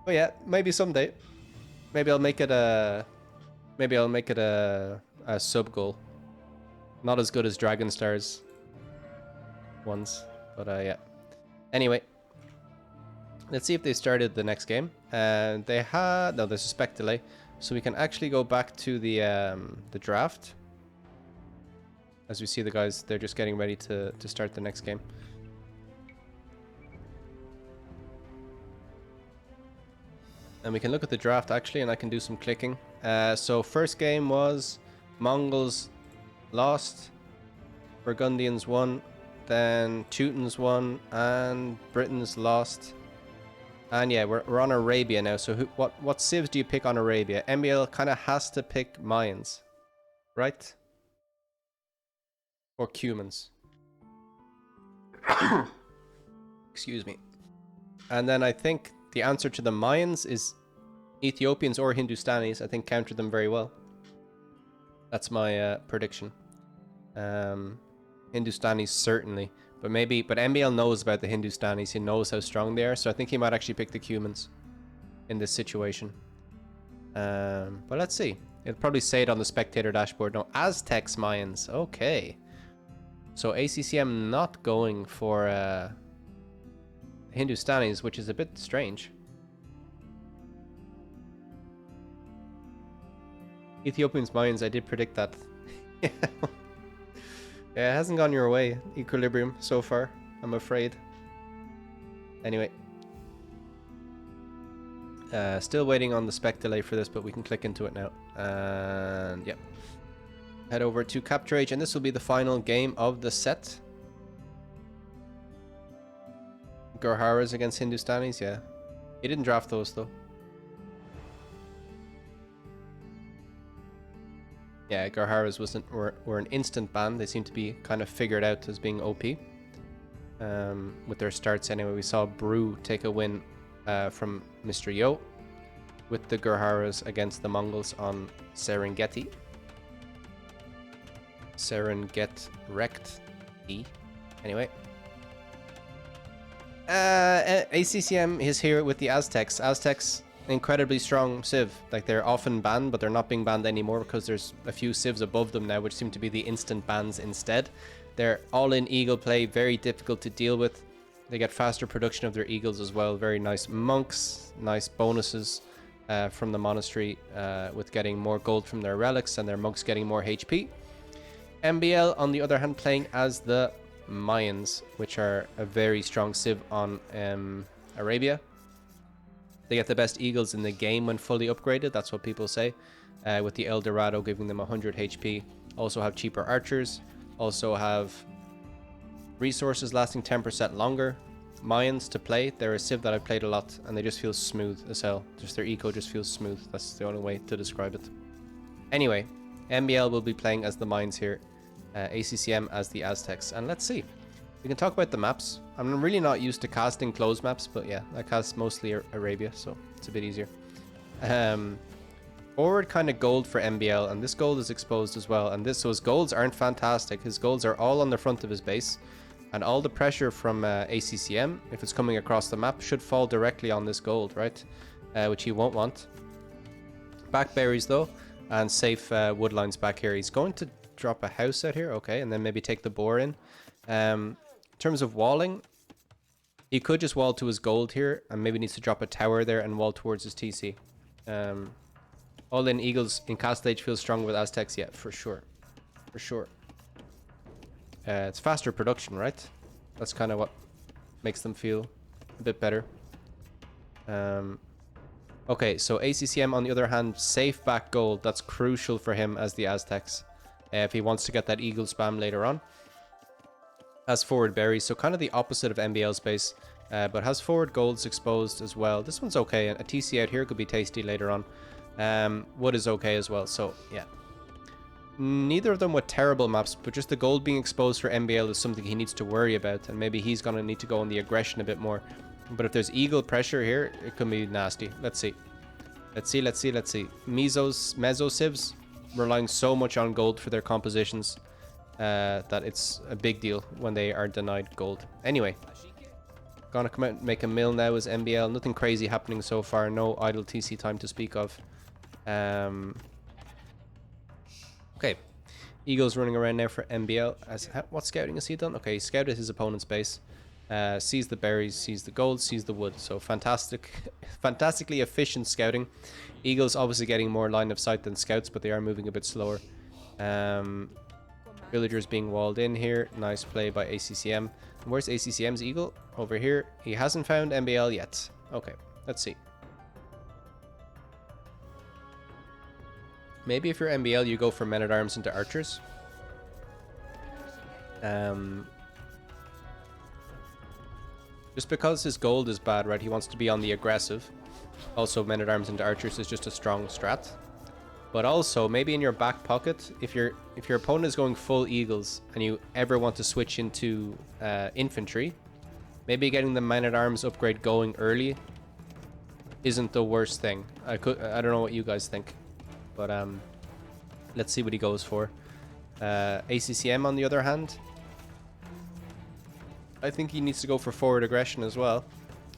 But yeah, maybe someday. Maybe I'll make it a sub goal. Not as good as Dragon Stars ones, but yeah. Anyway, let's see if they started the next game. And they had no, there's a spec delay, so we can actually go back to the draft. As we see the guys, they're just getting ready to start the next game. And we can look at the draft actually, and I can do some clicking. So first game was Mongols lost, Burgundians won, then Teutons won, and Britons lost. And yeah, we're on Arabia now. So what civs do you pick on Arabia? MbL kind of has to pick Mayans, right? Or Cumans. Excuse me. And then I think the answer to the Mayans is Ethiopians or Hindustanis. I think counter them very well. That's my prediction. Hindustanis certainly, but MbL knows about the Hindustanis. He knows how strong they are, so I think he might actually pick the Cumans in this situation. But let's see. It'll probably say it on the spectator dashboard. No, Aztecs, Mayans. Okay. So ACCM not going for Hindustanis, which is a bit strange. Ethiopians, Mayans, I did predict that. Yeah, it hasn't gone your way, Equilibrium, so far, I'm afraid. Anyway. Still waiting on the spec delay for this, but we can click into it now. And yep. Head over to Capture Age, and this will be the final game of the set. Gurharas against Hindustanis, yeah. He didn't draft those though. Yeah, Gurharas were an instant ban. They seem to be kind of figured out as being OP. With their starts anyway. We saw Brew take a win from Mr. Yo with the Gurharas against the Mongols on Serengeti. Serengeti. Anyway. ACCM is here with the Aztecs. Aztecs, incredibly strong Civ. Like, they're often banned, but they're not being banned anymore because there's a few Civs above them now, which seem to be the instant bans instead. They're all-in Eagle play, very difficult to deal with. They get faster production of their Eagles as well. Very nice monks, nice bonuses from the monastery with getting more gold from their relics and their monks getting more HP. MbL, on the other hand, playing as the Mayans, which are a very strong Civ on Arabia. They get the best Eagles in the game when fully upgraded, that's what people say, with the El Dorado giving them 100 HP. Also have cheaper archers, also have resources lasting 10% longer, Mayans to play. They're a Civ that I've played a lot, and they just feel smooth as hell. Just their eco just feels smooth. That's the only way to describe it. Anyway, MbL will be playing as the Mayans here, ACCM as the Aztecs, and let's see. We can talk about the maps. I'm really not used to casting closed maps, but yeah, I cast mostly Arabia, so it's a bit easier. Forward kind of gold for MbL, and this gold is exposed as well. And so his golds aren't fantastic. His golds are all on the front of his base, and all the pressure from ACCM, if it's coming across the map, should fall directly on this gold, right? Which he won't want. Back berries though, and safe wood lines back here. He's going to drop a house out here, okay, and then maybe take the boar in. In terms of walling, he could just wall to his gold here, and maybe needs to drop a tower there and wall towards his TC. All in Eagles in cast stage feels stronger with Aztecs, yeah, for sure. For sure. It's faster production, right? That's kind of what makes them feel a bit better. Okay, so ACCM on the other hand, safe back gold. That's crucial for him as the Aztecs. If he wants to get that Eagle spam later on. Has forward berries, so kind of the opposite of MbL's base. But has forward golds exposed as well. This one's okay. A TC out here could be tasty later on. Wood is okay as well, so yeah. Neither of them with terrible maps, but just the gold being exposed for MbL is something he needs to worry about, and maybe he's gonna need to go on the aggression a bit more. But if there's eagle pressure here, it could be nasty. Let's see. Let's see. Meso civs relying so much on gold for their compositions that it's a big deal when they are denied gold. Anyway, gonna come out and make a mill now as MbL. Nothing crazy happening so far. No idle TC time to speak of. Okay, Eagle's running around now for MbL. What scouting has he done? Okay, he scouted his opponent's base, sees the berries, sees the gold, sees the wood. So fantastically efficient scouting. Eagle's obviously getting more line of sight than scouts, but they are moving a bit slower. Villagers being walled in here. Nice play by ACCM. Where's ACCM's Eagle? Over here. He hasn't found MbL yet. Okay, let's see. Maybe if you're MbL, you go for men-at-arms into archers. Just because his gold is bad, right? He wants to be on the aggressive. Also, men-at-arms into archers is just a strong strat. But also, maybe in your back pocket, if your opponent is going full eagles and you ever want to switch into infantry, maybe getting the men-at-arms upgrade going early isn't the worst thing. I don't know what you guys think. But let's see what he goes for. ACCM on the other hand, I think he needs to go for forward aggression as well,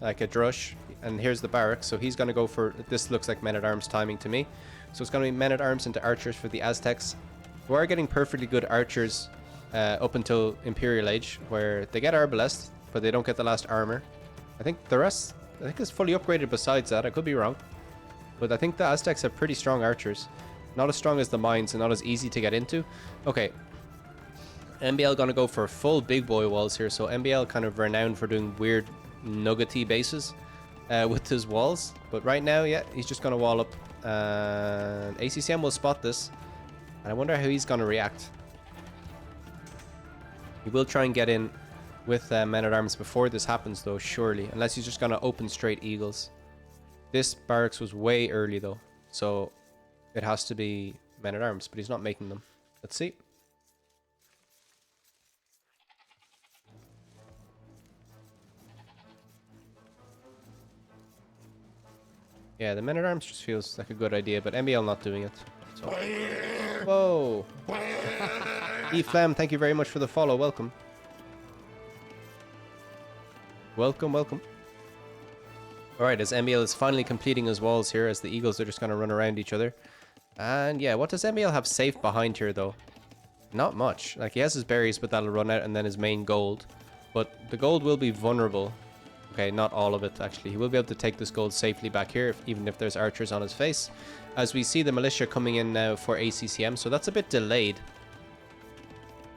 like a drush. And here's the barracks, so he's going to go for, this looks like men-at-arms timing to me. So it's going to be men-at-arms into archers for the Aztecs, who are getting perfectly good archers up until Imperial Age, where they get Arbalest, but they don't get the last armor. I think the rest, is fully upgraded besides that. I could be wrong. But I think the Aztecs have pretty strong archers. Not as strong as the mines and not as easy to get into. Okay. MbL gonna go for full big boy walls here. So MbL kind of renowned for doing weird nuggety bases with his walls. But right now, yeah, he's just gonna wall up. ACCM will spot this. And I wonder how he's gonna react. He will try and get in with men-at-arms before this happens though, surely. Unless he's just gonna open straight eagles. This barracks was way early though, so it has to be men-at-arms, but he's not making them. Let's see. Yeah, the men-at-arms just feels like a good idea, but MbL not doing it. So. Whoa! E-Flam, thank you very much for the follow. Welcome. Welcome. Alright, as MbL is finally completing his walls here, as the eagles are just going to run around each other. And yeah, what does MbL have safe behind here though? Not much. Like, he has his berries, but that'll run out, and then his main gold. But the gold will be vulnerable. Okay, not all of it actually. He will be able to take this gold safely back here, even if there's archers on his face. As we see the militia coming in now for ACCM, so that's a bit delayed.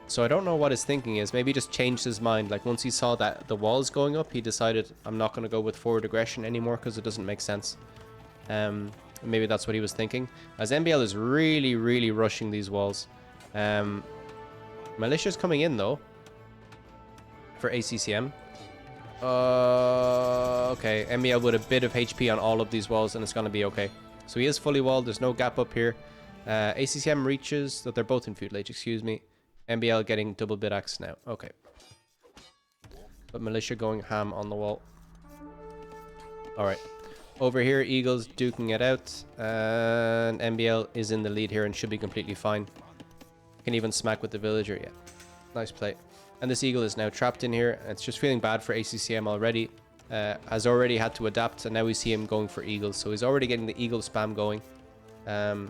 So I don't know what his thinking is. Maybe he just changed his mind. Like, once he saw that the walls going up, he decided, I'm not going to go with forward aggression anymore because it doesn't make sense. Maybe that's what he was thinking. As MbL is really rushing these walls. Militia's coming in though for ACCM. Okay, MbL with a bit of HP on all of these walls, and it's going to be okay. So he is fully walled. There's no gap up here. ACCM reaches, that they're both in feudal age, excuse me. MbL getting double bit axe now. Okay. But Militia going ham on the wall. Alright. Over here, Eagles duking it out. And MbL is in the lead here and should be completely fine. Can even smack with the villager. Yeah. Nice play. And this Eagle is now trapped in here. It's just feeling bad for ACCM already. Has already had to adapt, and now we see him going for Eagles. So he's already getting the Eagle spam going. But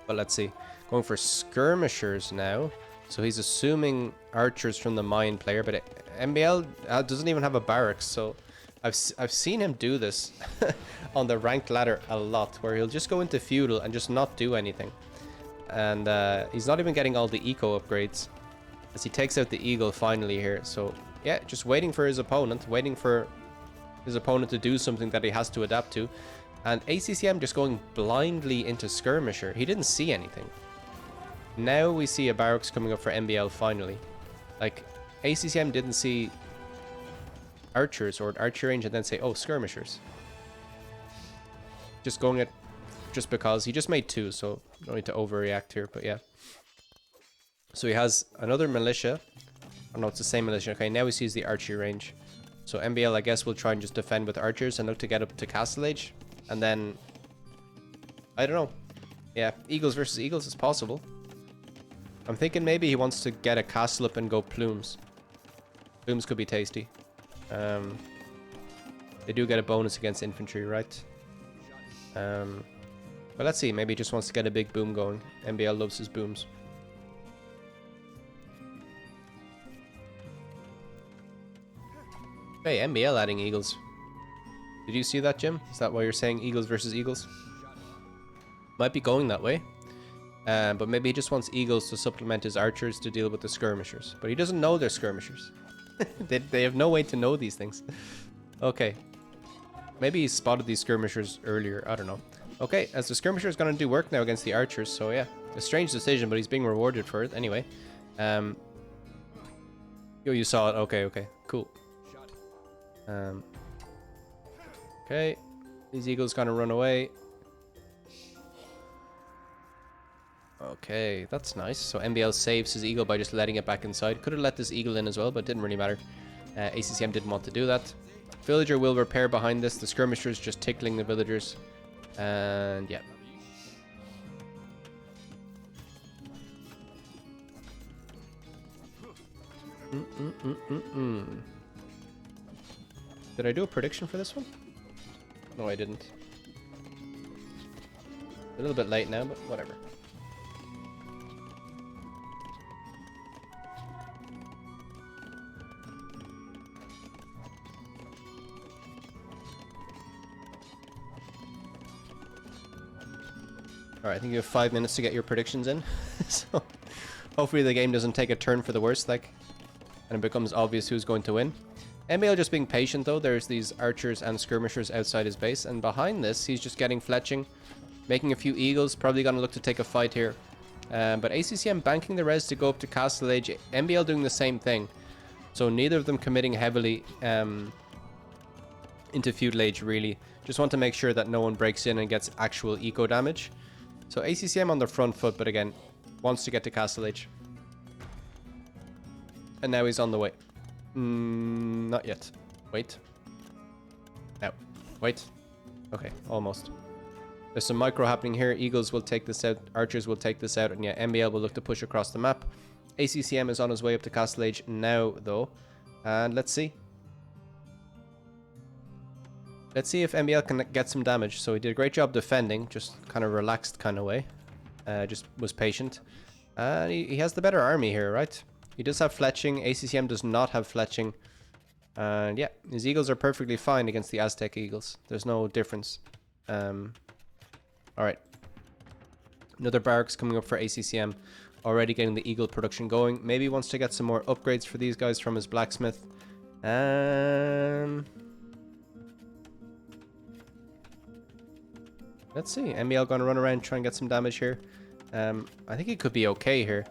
let's see. Going for skirmishers now. So he's assuming archers from the mine player, but MbL doesn't even have a barracks. So I've seen him do this on the ranked ladder a lot, where he'll just go into feudal and just not do anything. And he's not even getting all the eco upgrades as he takes out the Eagle finally here. So yeah, just waiting for his opponent, to do something that he has to adapt to. And ACCM just going blindly into skirmisher. He didn't see anything. Now we see a barracks coming up for MbL finally. Like, ACCM didn't see archers or archer range and then say, oh, skirmishers. Just going it just because. He just made 2, so don't need to overreact here, but yeah. So he has another militia. Oh no, it's the same militia. Okay, now he sees the archery range. So MbL, I guess, will try and just defend with archers and look to get up to castle age. And then, I don't know. Yeah, Eagles versus Eagles is possible. I'm thinking maybe he wants to get a castle up and go plumes. Plumes could be tasty. They do get a bonus against infantry, right? But let's see. Maybe he just wants to get a big boom going. MbL loves his booms. Hey, MbL adding Eagles. Did you see that, Jim? Is that why you're saying Eagles versus Eagles? Might be going that way. But maybe he just wants Eagles to supplement his archers to deal with the skirmishers. But he doesn't know they're skirmishers. they have no way to know these things. Okay. Maybe he spotted these skirmishers earlier. I don't know. Okay, as the skirmisher is going to do work now against the archers. So yeah, a strange decision, but he's being rewarded for it anyway. Yo, you saw it. Okay, okay. Cool. Okay. These Eagles going to run away. Okay, that's nice. So MbL saves his Eagle by just letting it back inside. Could have let this Eagle in as well, but it didn't really matter. ACCM didn't want to do that. Villager will repair behind this. The skirmishers just tickling the villagers. And yeah. Did I do a prediction for this one? No, I didn't. A little bit late now, but whatever. Alright, I think you have 5 minutes to get your predictions in. So, hopefully the game doesn't take a turn for the worst, like, and it becomes obvious who's going to win. MbL just being patient, though. There's these archers and skirmishers outside his base, and behind this, he's just getting fletching, making a few Eagles, probably going to look to take a fight here. But ACCM banking the res to go up to Castle Age, MbL doing the same thing. So neither of them committing heavily into Feudal Age, really. Just want to make sure that no one breaks in and gets actual eco damage. So ACCM on the front foot, but again, wants to get to Castle Age. And now he's on the way. Not yet. Wait. No. Wait. Okay, almost. There's some micro happening here. Eagles will take this out. Archers will take this out. And yeah, MbL will look to push across the map. ACCM is on his way up to Castle Age now, though. And let's see. Let's see if MbL can get some damage. So he did a great job defending. Just kind of relaxed kind of way. Just was patient. And he has the better army here, right? He does have fletching. ACCM does not have fletching. And yeah, his Eagles are perfectly fine against the Aztec Eagles. There's no difference. Alright. Another barracks coming up for ACCM. Already getting the Eagle production going. Maybe he wants to get some more upgrades for these guys from his blacksmith. Let's see. MbL going to run around, try and get some damage here. I think he could be okay here.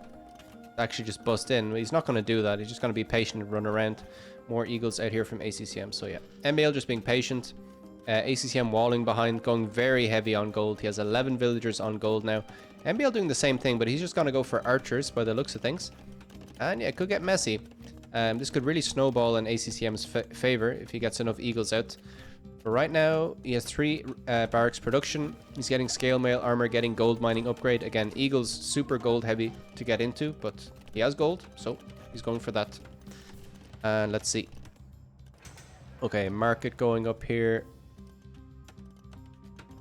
actually just bust in. He's not going to do that. He's just going to be patient and run around. More eagles out here from ACCM. So yeah, MbL just being patient. ACCM walling behind, going very heavy on gold. He has 11 villagers on gold now. MbL doing the same thing, but he's just going to go for archers by the looks of things. And yeah, it could get messy. This could really snowball in ACCM's favor if he gets enough eagles out. But right now, he has 3 barracks production. He's getting scale mail armor, getting gold mining upgrade. Again, eagles super gold heavy to get into, but he has gold, so he's going for that. And let's see. Okay, market going up here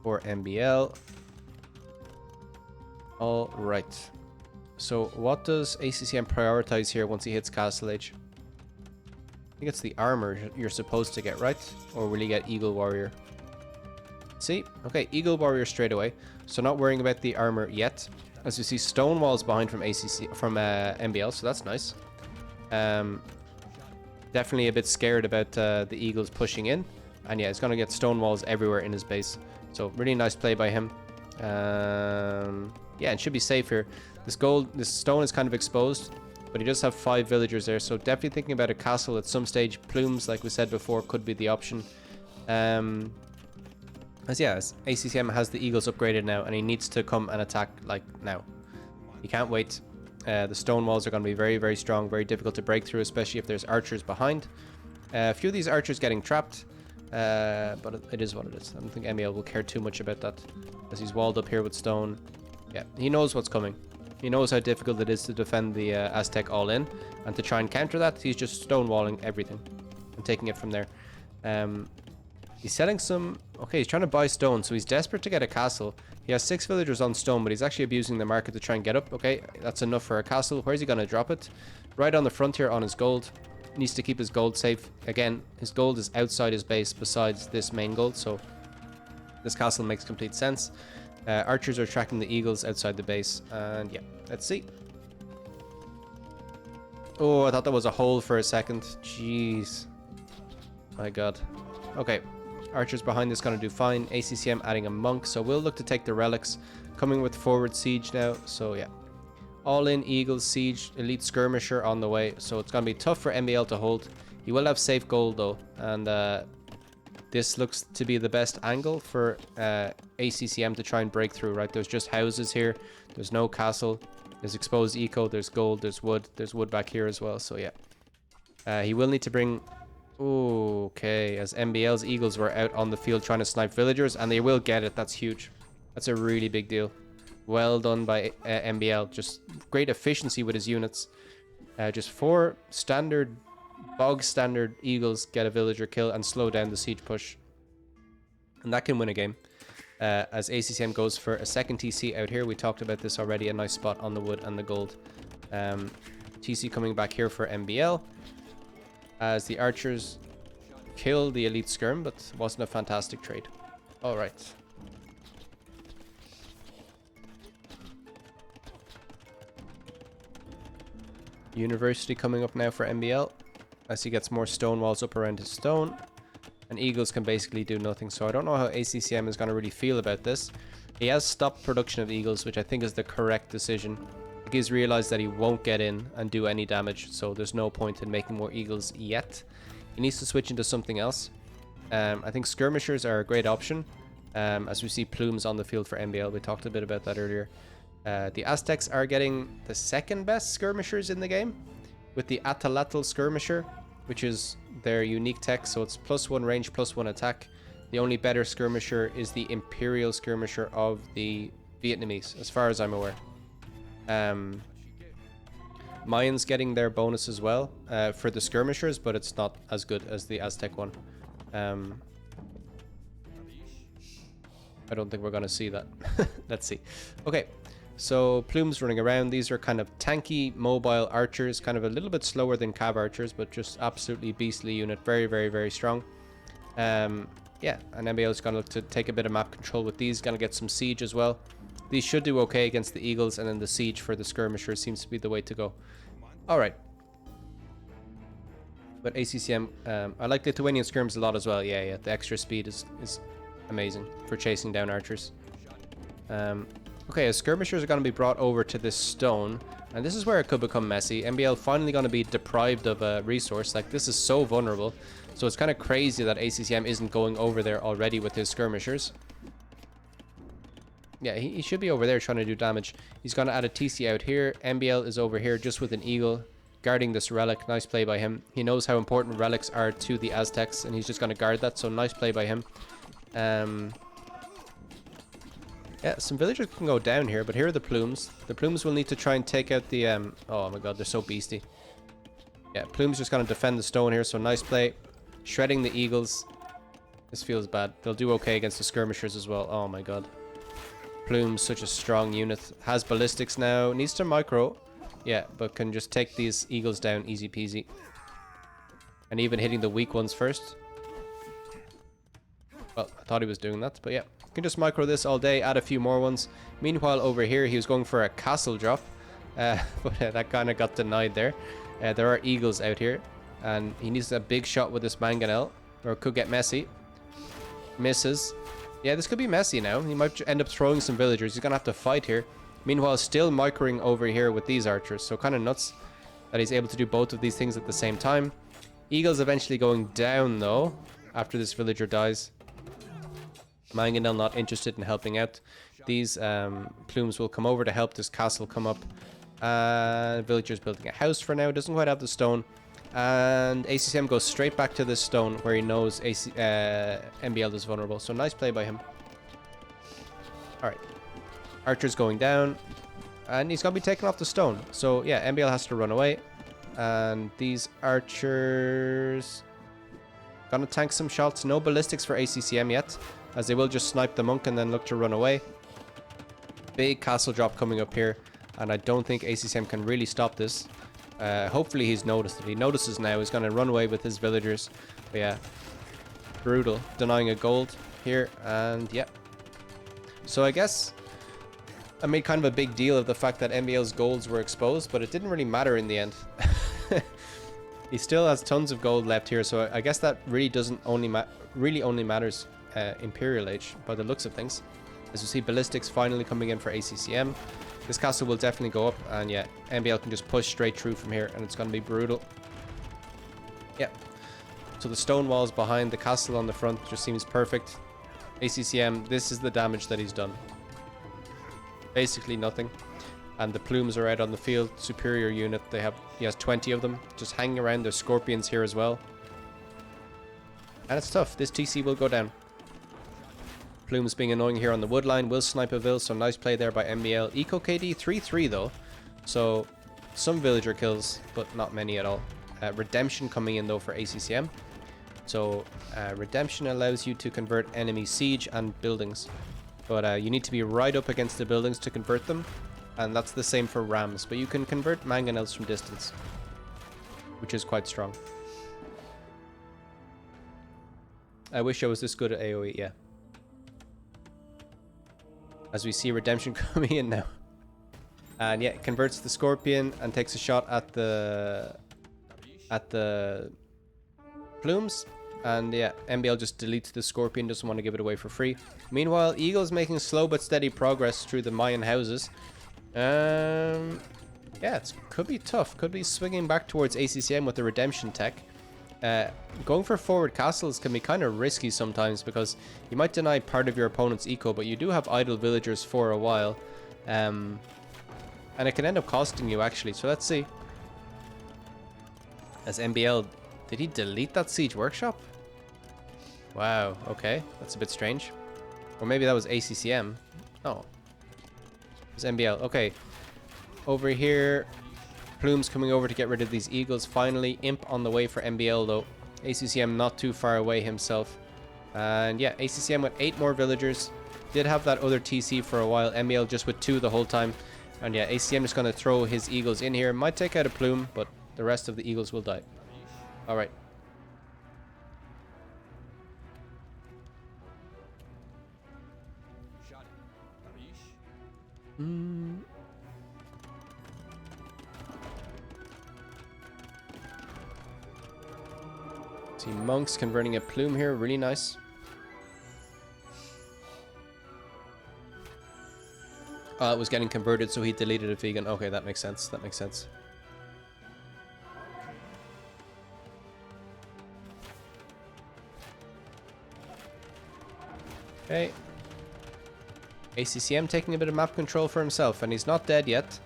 for MbL. All right. So what does ACCM prioritize here once he hits Castle Age? I think it's the armor you're supposed to get, right? Or will you get Eagle Warrior? See? Okay, Eagle Warrior straight away. So not worrying about the armor yet. As you see, stone walls behind from MbL, so that's nice. Definitely a bit scared about the Eagles pushing in. And yeah, it's going to get stone walls everywhere in his base. So really nice play by him. Yeah, it should be safe here. This stone is kind of exposed, but he does have 5 villagers there, so definitely thinking about a castle at some stage. Plumes, like we said before, could be the option. As ACCM has the eagles upgraded now, and he needs to come and attack like now. He can't wait. The stone walls are going to be very, very strong, very difficult to break through, especially if there's archers behind. A few of these archers getting trapped, but it is what it is. I don't think MbL will care too much about that, as he's walled up here with stone. Yeah, he knows what's coming. He knows how difficult it is to defend the Aztec all in, and to try and counter that, he's just stonewalling everything and taking it from there. He's selling some... Okay, he's trying to buy stone, so he's desperate to get a castle. He has 6 villagers on stone, but he's actually abusing the market to try and get up. Okay, that's enough for a castle. Where's he going to drop it? Right on the frontier on his gold. He needs to keep his gold safe. Again, his gold is outside his base besides this main gold, so this castle makes complete sense. Archers are tracking the eagles outside the base, and yeah, let's see. Oh, I thought that was a hole for a second. Jeez. My god. Okay, archers behind this gonna do fine. ACCM adding a monk, so we'll look to take the relics. Coming with forward siege now, so yeah. All in eagles, siege, elite skirmisher on the way, so it's gonna be tough for MbL to hold. He will have safe gold though, and this looks to be the best angle for ACCM to try and break through, right? There's just houses here. There's no castle. There's exposed eco. There's gold. There's wood. There's wood back here as well. So, yeah. He will need to bring... Ooh, okay. As MbL's eagles were out on the field trying to snipe villagers, and they will get it. That's huge. That's a really big deal. Well done by MbL. Just great efficiency with his units. Just 4 standard... Bog standard eagles get a villager kill and slow down the siege push, and that can win a game. As ACCM goes for a second TC out here. We talked about this already. A nice spot on the wood and the gold. TC coming back here for MbL as the archers kill the elite skirm, but wasn't a fantastic trade. All right. University coming up now for MbL. As he gets more stone walls up around his stone. And eagles can basically do nothing. So I don't know how ACCM is going to really feel about this. He has stopped production of eagles, which I think is the correct decision. He's realized that he won't get in and do any damage. So there's no point in making more eagles yet. He needs to switch into something else. I think skirmishers are a great option. As we see plumes on the field for MbL. We talked a bit about that earlier. The Aztecs are getting the second best skirmishers in the game. With the Atalatl skirmisher, which is their unique tech, so it's +1 range, +1 attack. The only better skirmisher is the Imperial skirmisher of the Vietnamese, as far as I'm aware. Mayans getting their bonus as well for the skirmishers, but it's not as good as the Aztec one. I don't think we're going to see that. Let's see. Okay. So plumes running around. These are kind of tanky mobile archers, kind of a little bit slower than cav archers, but just absolutely beastly unit. Very, very, very strong. Yeah, and MbL is going to look to take a bit of map control with these. Going to get some siege as well. These should do okay against the eagles, and then the siege for the skirmisher seems to be the way to go. All right. But ACCM, I like Lithuanian skirms a lot as well. Yeah, the extra speed is amazing for chasing down archers. Okay, as skirmishers are going to be brought over to this stone. And this is where it could become messy. MbL finally going to be deprived of a resource. Like, this is so vulnerable. So it's kind of crazy that ACCM isn't going over there already with his skirmishers. Yeah, he should be over there trying to do damage. He's going to add a TC out here. MbL is over here just with an eagle, guarding this relic. Nice play by him. He knows how important relics are to the Aztecs, and he's just going to guard that. So nice play by him. Yeah, some villagers can go down here, but here are the plumes. The plumes will need to try and take out the... oh my god, they're so beastie. Yeah, plumes just going to defend the stone here, so nice play. Shredding the eagles. This feels bad. They'll do okay against the skirmishers as well. Oh my god. Plumes, such a strong unit. Has ballistics now. Needs to micro. Yeah, but can just take these eagles down easy peasy. And even hitting the weak ones first. Well, I thought he was doing that, but yeah. Can just micro this all day, add a few more ones. Meanwhile, over here, he was going for a castle drop. But that kind of got denied there. There are eagles out here. And he needs a big shot with this mangonel. Or it could get messy. Misses. Yeah, this could be messy now. He might end up throwing some villagers. He's going to have to fight here. Meanwhile, still microing over here with these archers. So kind of nuts that he's able to do both of these things at the same time. Eagles eventually going down, though, after this villager dies. Mangonel not interested in helping out. These plumes will come over to help this castle come up. Villagers building a house for now. Doesn't quite have the stone. And ACCM goes straight back to this stone where he knows MbL is vulnerable. So nice play by him. Alright. Archer's going down. And he's going to be taken off the stone. So yeah, MbL has to run away. And these archers... Gonna tank some shots. No ballistics for ACCM yet, as they will just snipe the monk and then look to run away. Big castle drop coming up here, and I don't think ACCM can really stop this. Hopefully he's noticed it. He notices now. He's gonna run away with his villagers. But yeah, brutal. Denying a gold here, and yeah. So I guess I made kind of a big deal of the fact that MbL's golds were exposed, but it didn't really matter in the end. He still has tons of gold left here, so I guess that really doesn't only matters Imperial Age by the looks of things. As you see, ballistics finally coming in for ACCM. This castle will definitely go up, and yeah, MbL can just push straight through from here, and it's going to be brutal. Yeah. So the stone walls behind the castle on the front just seems perfect. ACCM, this is the damage that he's done. Basically nothing. And the plumes are out on the field. Superior unit. He has 20 of them. Just hanging around. There's scorpions here as well. And it's tough. This TC will go down. Plumes being annoying here on the wood line. Will snipe a vill. So nice play there by MbL. Eco KD 3-3 though. So some villager kills, but not many at all. Redemption coming in though for ACCM. So redemption allows you to convert enemy siege and buildings. But you need to be right up against the buildings to convert them. And that's the same for rams, but you can convert mangonels from distance, which is quite strong. I wish I was this good at AoE, yeah. As we see redemption coming in now. And yeah, it converts the scorpion and takes a shot at the plumes. And yeah, MbL just deletes the scorpion, doesn't want to give it away for free. Meanwhile, Eagle's making slow but steady progress through the Mayan houses. Yeah, it could be tough. Could be swinging back towards ACCM with the redemption tech. Going for forward castles can be kind of risky sometimes because you might deny part of your opponent's eco, but you do have idle villagers for a while. And it can end up costing you actually. So let's see. As MbL, did he delete that siege workshop? Wow, okay. That's a bit strange. Or maybe that was ACCM. Oh. It's MbL. Okay. Over here, plumes coming over to get rid of these eagles. Finally, imp on the way for MbL though. ACCM not too far away himself. And yeah, ACCM with 8 more villagers. Did have that other TC for a while. MbL just with 2 the whole time. And yeah, ACCM just going to throw his eagles in here. Might take out a plume, but the rest of the eagles will die. Alright. See monks converting a plume here, really nice. It was getting converted, so he deleted a vegan. Okay, that makes sense. That makes sense. Okay. ACCM taking a bit of map control for himself, and he's not dead yet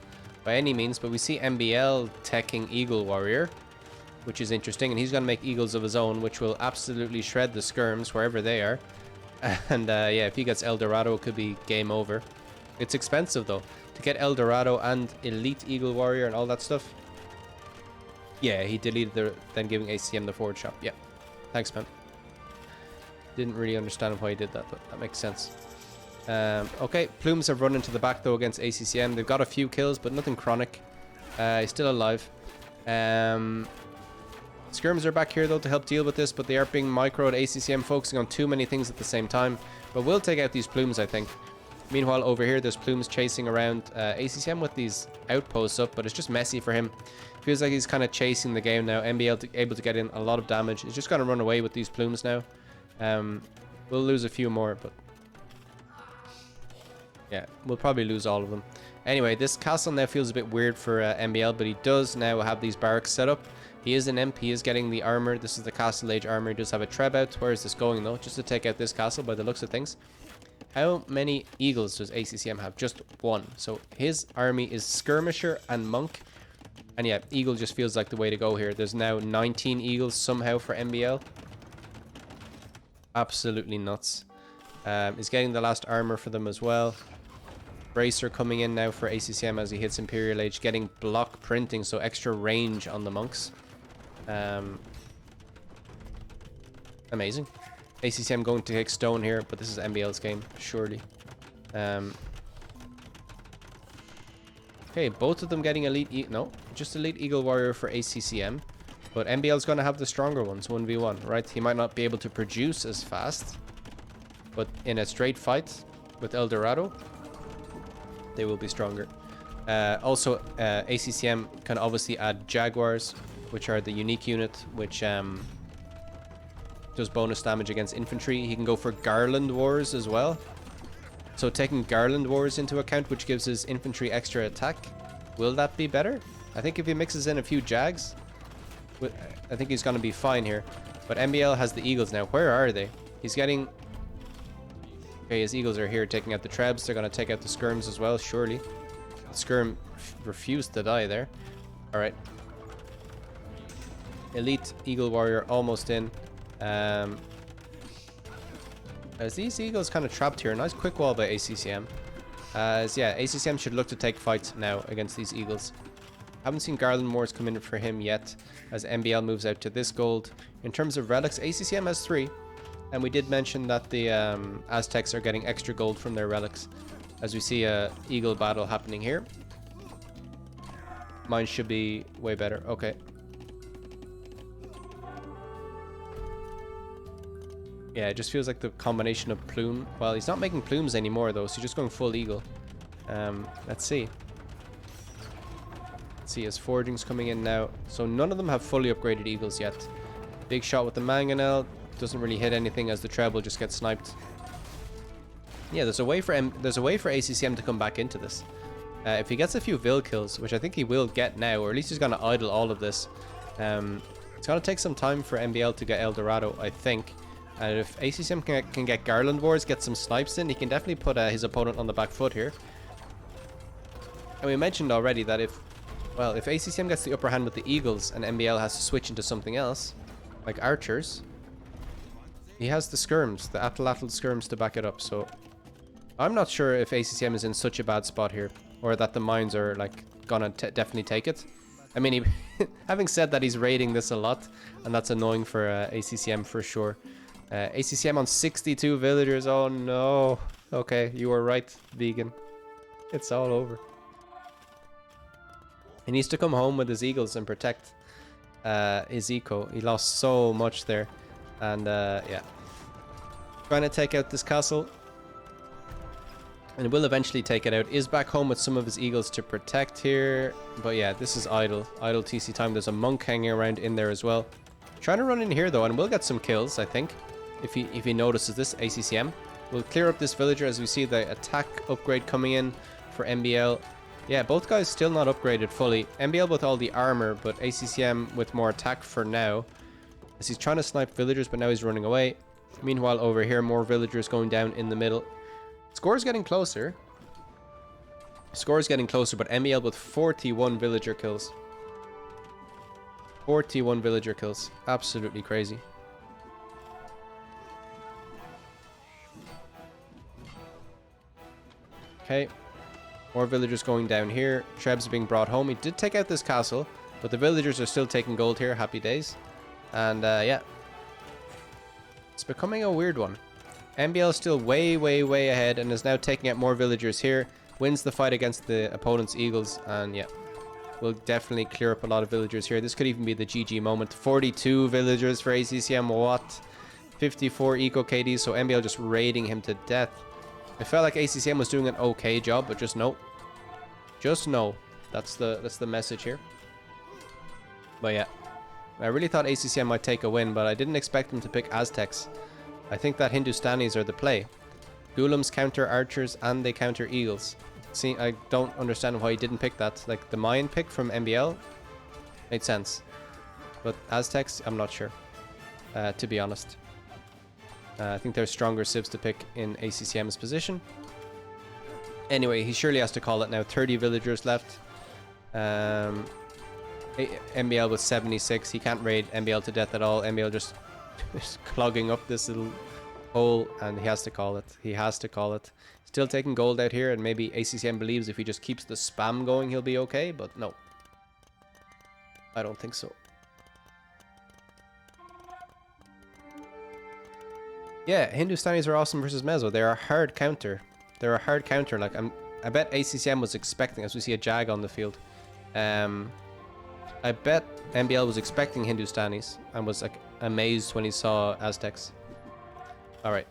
by any means, but we see MbL teching Eagle Warrior, which is interesting, and he's going to make Eagles of his own, which will absolutely shred the skirms wherever they are. And yeah, if he gets El Dorado, it could be game over. It's expensive though to get El Dorado and Elite Eagle Warrior and all that stuff. Yeah, he deleted the then giving ACM the forward shop. Yeah, thanks, man. Didn't really understand why he did that, but that makes sense. Okay, Plumes have run into the back though against ACCM. They've got a few kills, but nothing chronic. He's still alive. Skirms are back here though to help deal with this, but they are being microed. ACCM focusing on too many things at the same time. But we'll take out these Plumes, I think. Meanwhile, over here, there's Plumes chasing around ACCM with these outposts up, but it's just messy for him. Feels like he's kind of chasing the game now. MbL able to get in a lot of damage. He's just going to run away with these Plumes now. We'll lose a few more, but yeah, we'll probably lose all of them. Anyway, this castle now feels a bit weird for MbL, but he does now have these barracks set up. He is an imp. He is getting the armor. This is the castle age armor. He does have a treb out. Where is this going though? Just to take out this castle by the looks of things. How many eagles does ACCM have? Just one. So his army is skirmisher and monk. And yeah, eagle just feels like the way to go here. There's now 19 eagles somehow for MbL. Absolutely nuts. He's getting the last armor for them as well. Bracer coming in now for ACCM as he hits Imperial Age, getting block printing, so extra range on the monks. Amazing. ACCM going to take stone here, but this is MbL's game, surely. Okay, both of them getting elite. No, just elite Eagle Warrior for ACCM. But MbL's going to have the stronger ones, 1v1, right? He might not be able to produce as fast, but in a straight fight with El Dorado, they will be stronger. Also, ACCM can obviously add Jaguars, which are the unique unit, which does bonus damage against infantry. He can go for Garland Wars as well. So taking Garland Wars into account, which gives his infantry extra attack, will that be better? I think if he mixes in a few Jags, I think he's going to be fine here. But MbL has the Eagles now. Where are they? He's getting... Okay, his Eagles are here taking out the Trebs. They're going to take out the Skirms as well, surely. The Skirm refused to die there. Alright. Elite Eagle Warrior almost in. As these Eagles kind of trapped here. Nice quick wall by ACCM. Yeah, ACCM should look to take fights now against these Eagles. Haven't seen Garland Wars come in for him yet, as MbL moves out to this gold. In terms of relics, ACCM has 3. And we did mention that the Aztecs are getting extra gold from their relics, as we see a Eagle battle happening here. Mine should be way better. Okay. Yeah, it just feels like the combination of plume. Well, he's not making plumes anymore though, so he's just going full eagle. Let's see. Let's see, his forging's coming in now. So none of them have fully upgraded eagles yet. Big shot with the mangonel. Doesn't really hit anything as the treble just gets sniped. Yeah, there's a way for ACCM to come back into this. If he gets a few Vil kills, which I think he will get now, or at least he's going to idle all of this. It's going to take some time for MbL to get El Dorado, I think. And if ACCM can get Garland Wars, get some snipes in, he can definitely put his opponent on the back foot here. And we mentioned already that if ACCM gets the upper hand with the Eagles and MbL has to switch into something else, like archers, he has the skirms, the Atlatl skirms to back it up. So I'm not sure if ACCM is in such a bad spot here, or that the mines are like gonna definitely take it. I mean, having said that, he's raiding this a lot, and that's annoying for ACCM for sure. ACCM on 62 villagers. Oh no. Okay, you were right, vegan. It's all over. He needs to come home with his eagles and protect his eco. He lost so much there. And yeah, trying to take out this castle, and will eventually take it out. Is back home with some of his eagles to protect here, but yeah, this is idle TC time. There's a monk hanging around in there as well, trying to run in here though, and we'll get some kills. I think if he notices this, ACCM will clear up this villager as we see the attack upgrade coming in for MbL. Yeah, both guys still not upgraded fully. MbL with all the armor, but ACCM with more attack for now. As he's trying to snipe villagers, but now he's running away. Meanwhile, over here, more villagers going down in the middle. Score's getting closer. Score's getting closer, but MbL with 41 villager kills. 41 villager kills. Absolutely crazy. Okay. More villagers going down here. Treb's being brought home. He did take out this castle, but the villagers are still taking gold here. Happy days. And yeah. It's becoming a weird one. MbL is still way, way, way ahead and is now taking out more villagers here. Wins the fight against the opponent's eagles. And yeah. We'll definitely clear up a lot of villagers here. This could even be the GG moment. 42 villagers for ACCM. What? 54 eco KD. So MbL just raiding him to death. I felt like ACCM was doing an okay job, but just no. Just no. That's the message here. But yeah. I really thought ACCM might take a win, but I didn't expect them to pick Aztecs. I think that Hindustanis are the play. Ghulams counter archers and they counter eagles. See, I don't understand why he didn't pick that. Like, the Mayan pick from MbL made sense. But Aztecs, I'm not sure. To be honest. I think there's stronger civs to pick in ACCM's position. Anyway, he surely has to call it now. 30 villagers left. MbL with 76. He can't raid MbL to death at all. MbL just clogging up this little hole, and he has to call it. He has to call it. Still taking gold out here, and maybe ACCM believes if he just keeps the spam going, he'll be okay, but no. I don't think so. Yeah, Hindustanis are awesome versus Mezzo. They're a hard counter. They're a hard counter. Like, I bet ACCM was expecting, as we see a Jag on the field. I bet MbL was expecting Hindustanis and was like amazed when he saw Aztecs. Alright.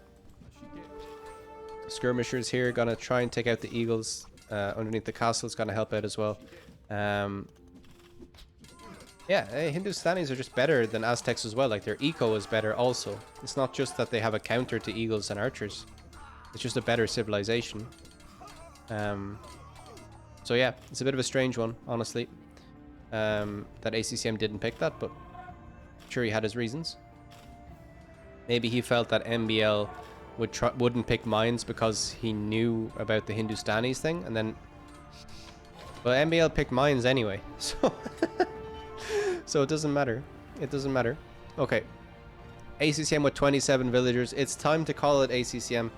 Skirmishers here, gonna try and take out the eagles underneath the castle. It's gonna help out as well. Yeah, Hindustanis are just better than Aztecs as well. Like, their eco is better also. It's not just that they have a counter to eagles and archers. It's just a better civilization. So yeah, it's a bit of a strange one, honestly. That ACCM didn't pick that, but I'm sure he had his reasons. Maybe he felt that MbL wouldn't pick mines because he knew about the Hindustanis thing, and then... Well, MbL picked mines anyway, so... So it doesn't matter. It doesn't matter. Okay. ACCM with 27 villagers. It's time to call it, ACCM.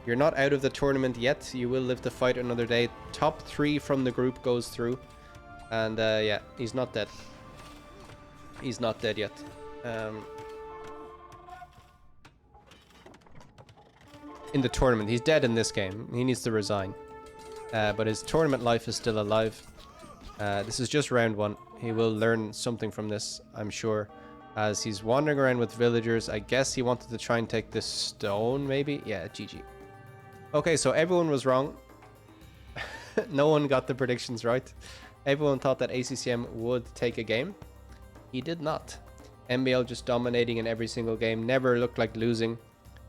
You're not out of the tournament yet. You will live to fight another day. Top 3 from the group goes through. And yeah, he's not dead. He's not dead yet. In the tournament. He's dead in this game. He needs to resign. But his tournament life is still alive. This is just round 1. He will learn something from this, I'm sure. As he's wandering around with villagers. I guess he wanted to try and take this stone, maybe? Yeah, GG. Okay, so everyone was wrong. No one got the predictions right. Everyone thought that ACCM would take a game. He did not. MbL just dominating in every single game. Never looked like losing.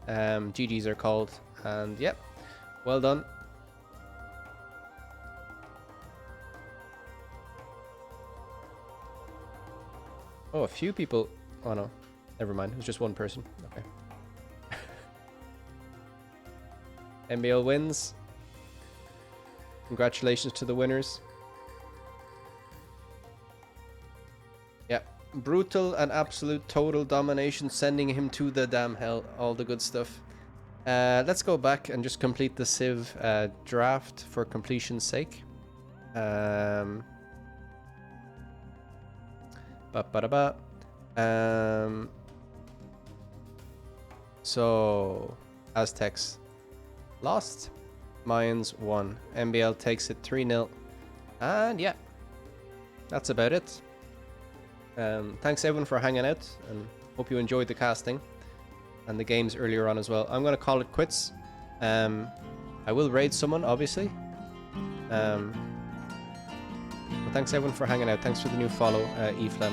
GGs are called. And yep, well done. Oh, a few people. Oh no, never mind. It was just one person. Okay. MbL wins. Congratulations to the winners. Yeah, brutal and absolute total domination, sending him to the damn hell. All the good stuff. Let's go back and just complete the Civ draft for completion's sake. So Aztecs lost, Mayans won. MbL takes it 3-0, and yeah, that's about it. Thanks everyone for hanging out, and hope you enjoyed the casting and the games earlier on as well. I'm gonna call it quits. I will raid someone, obviously. But thanks everyone for hanging out. Thanks for the new follow, Eflem.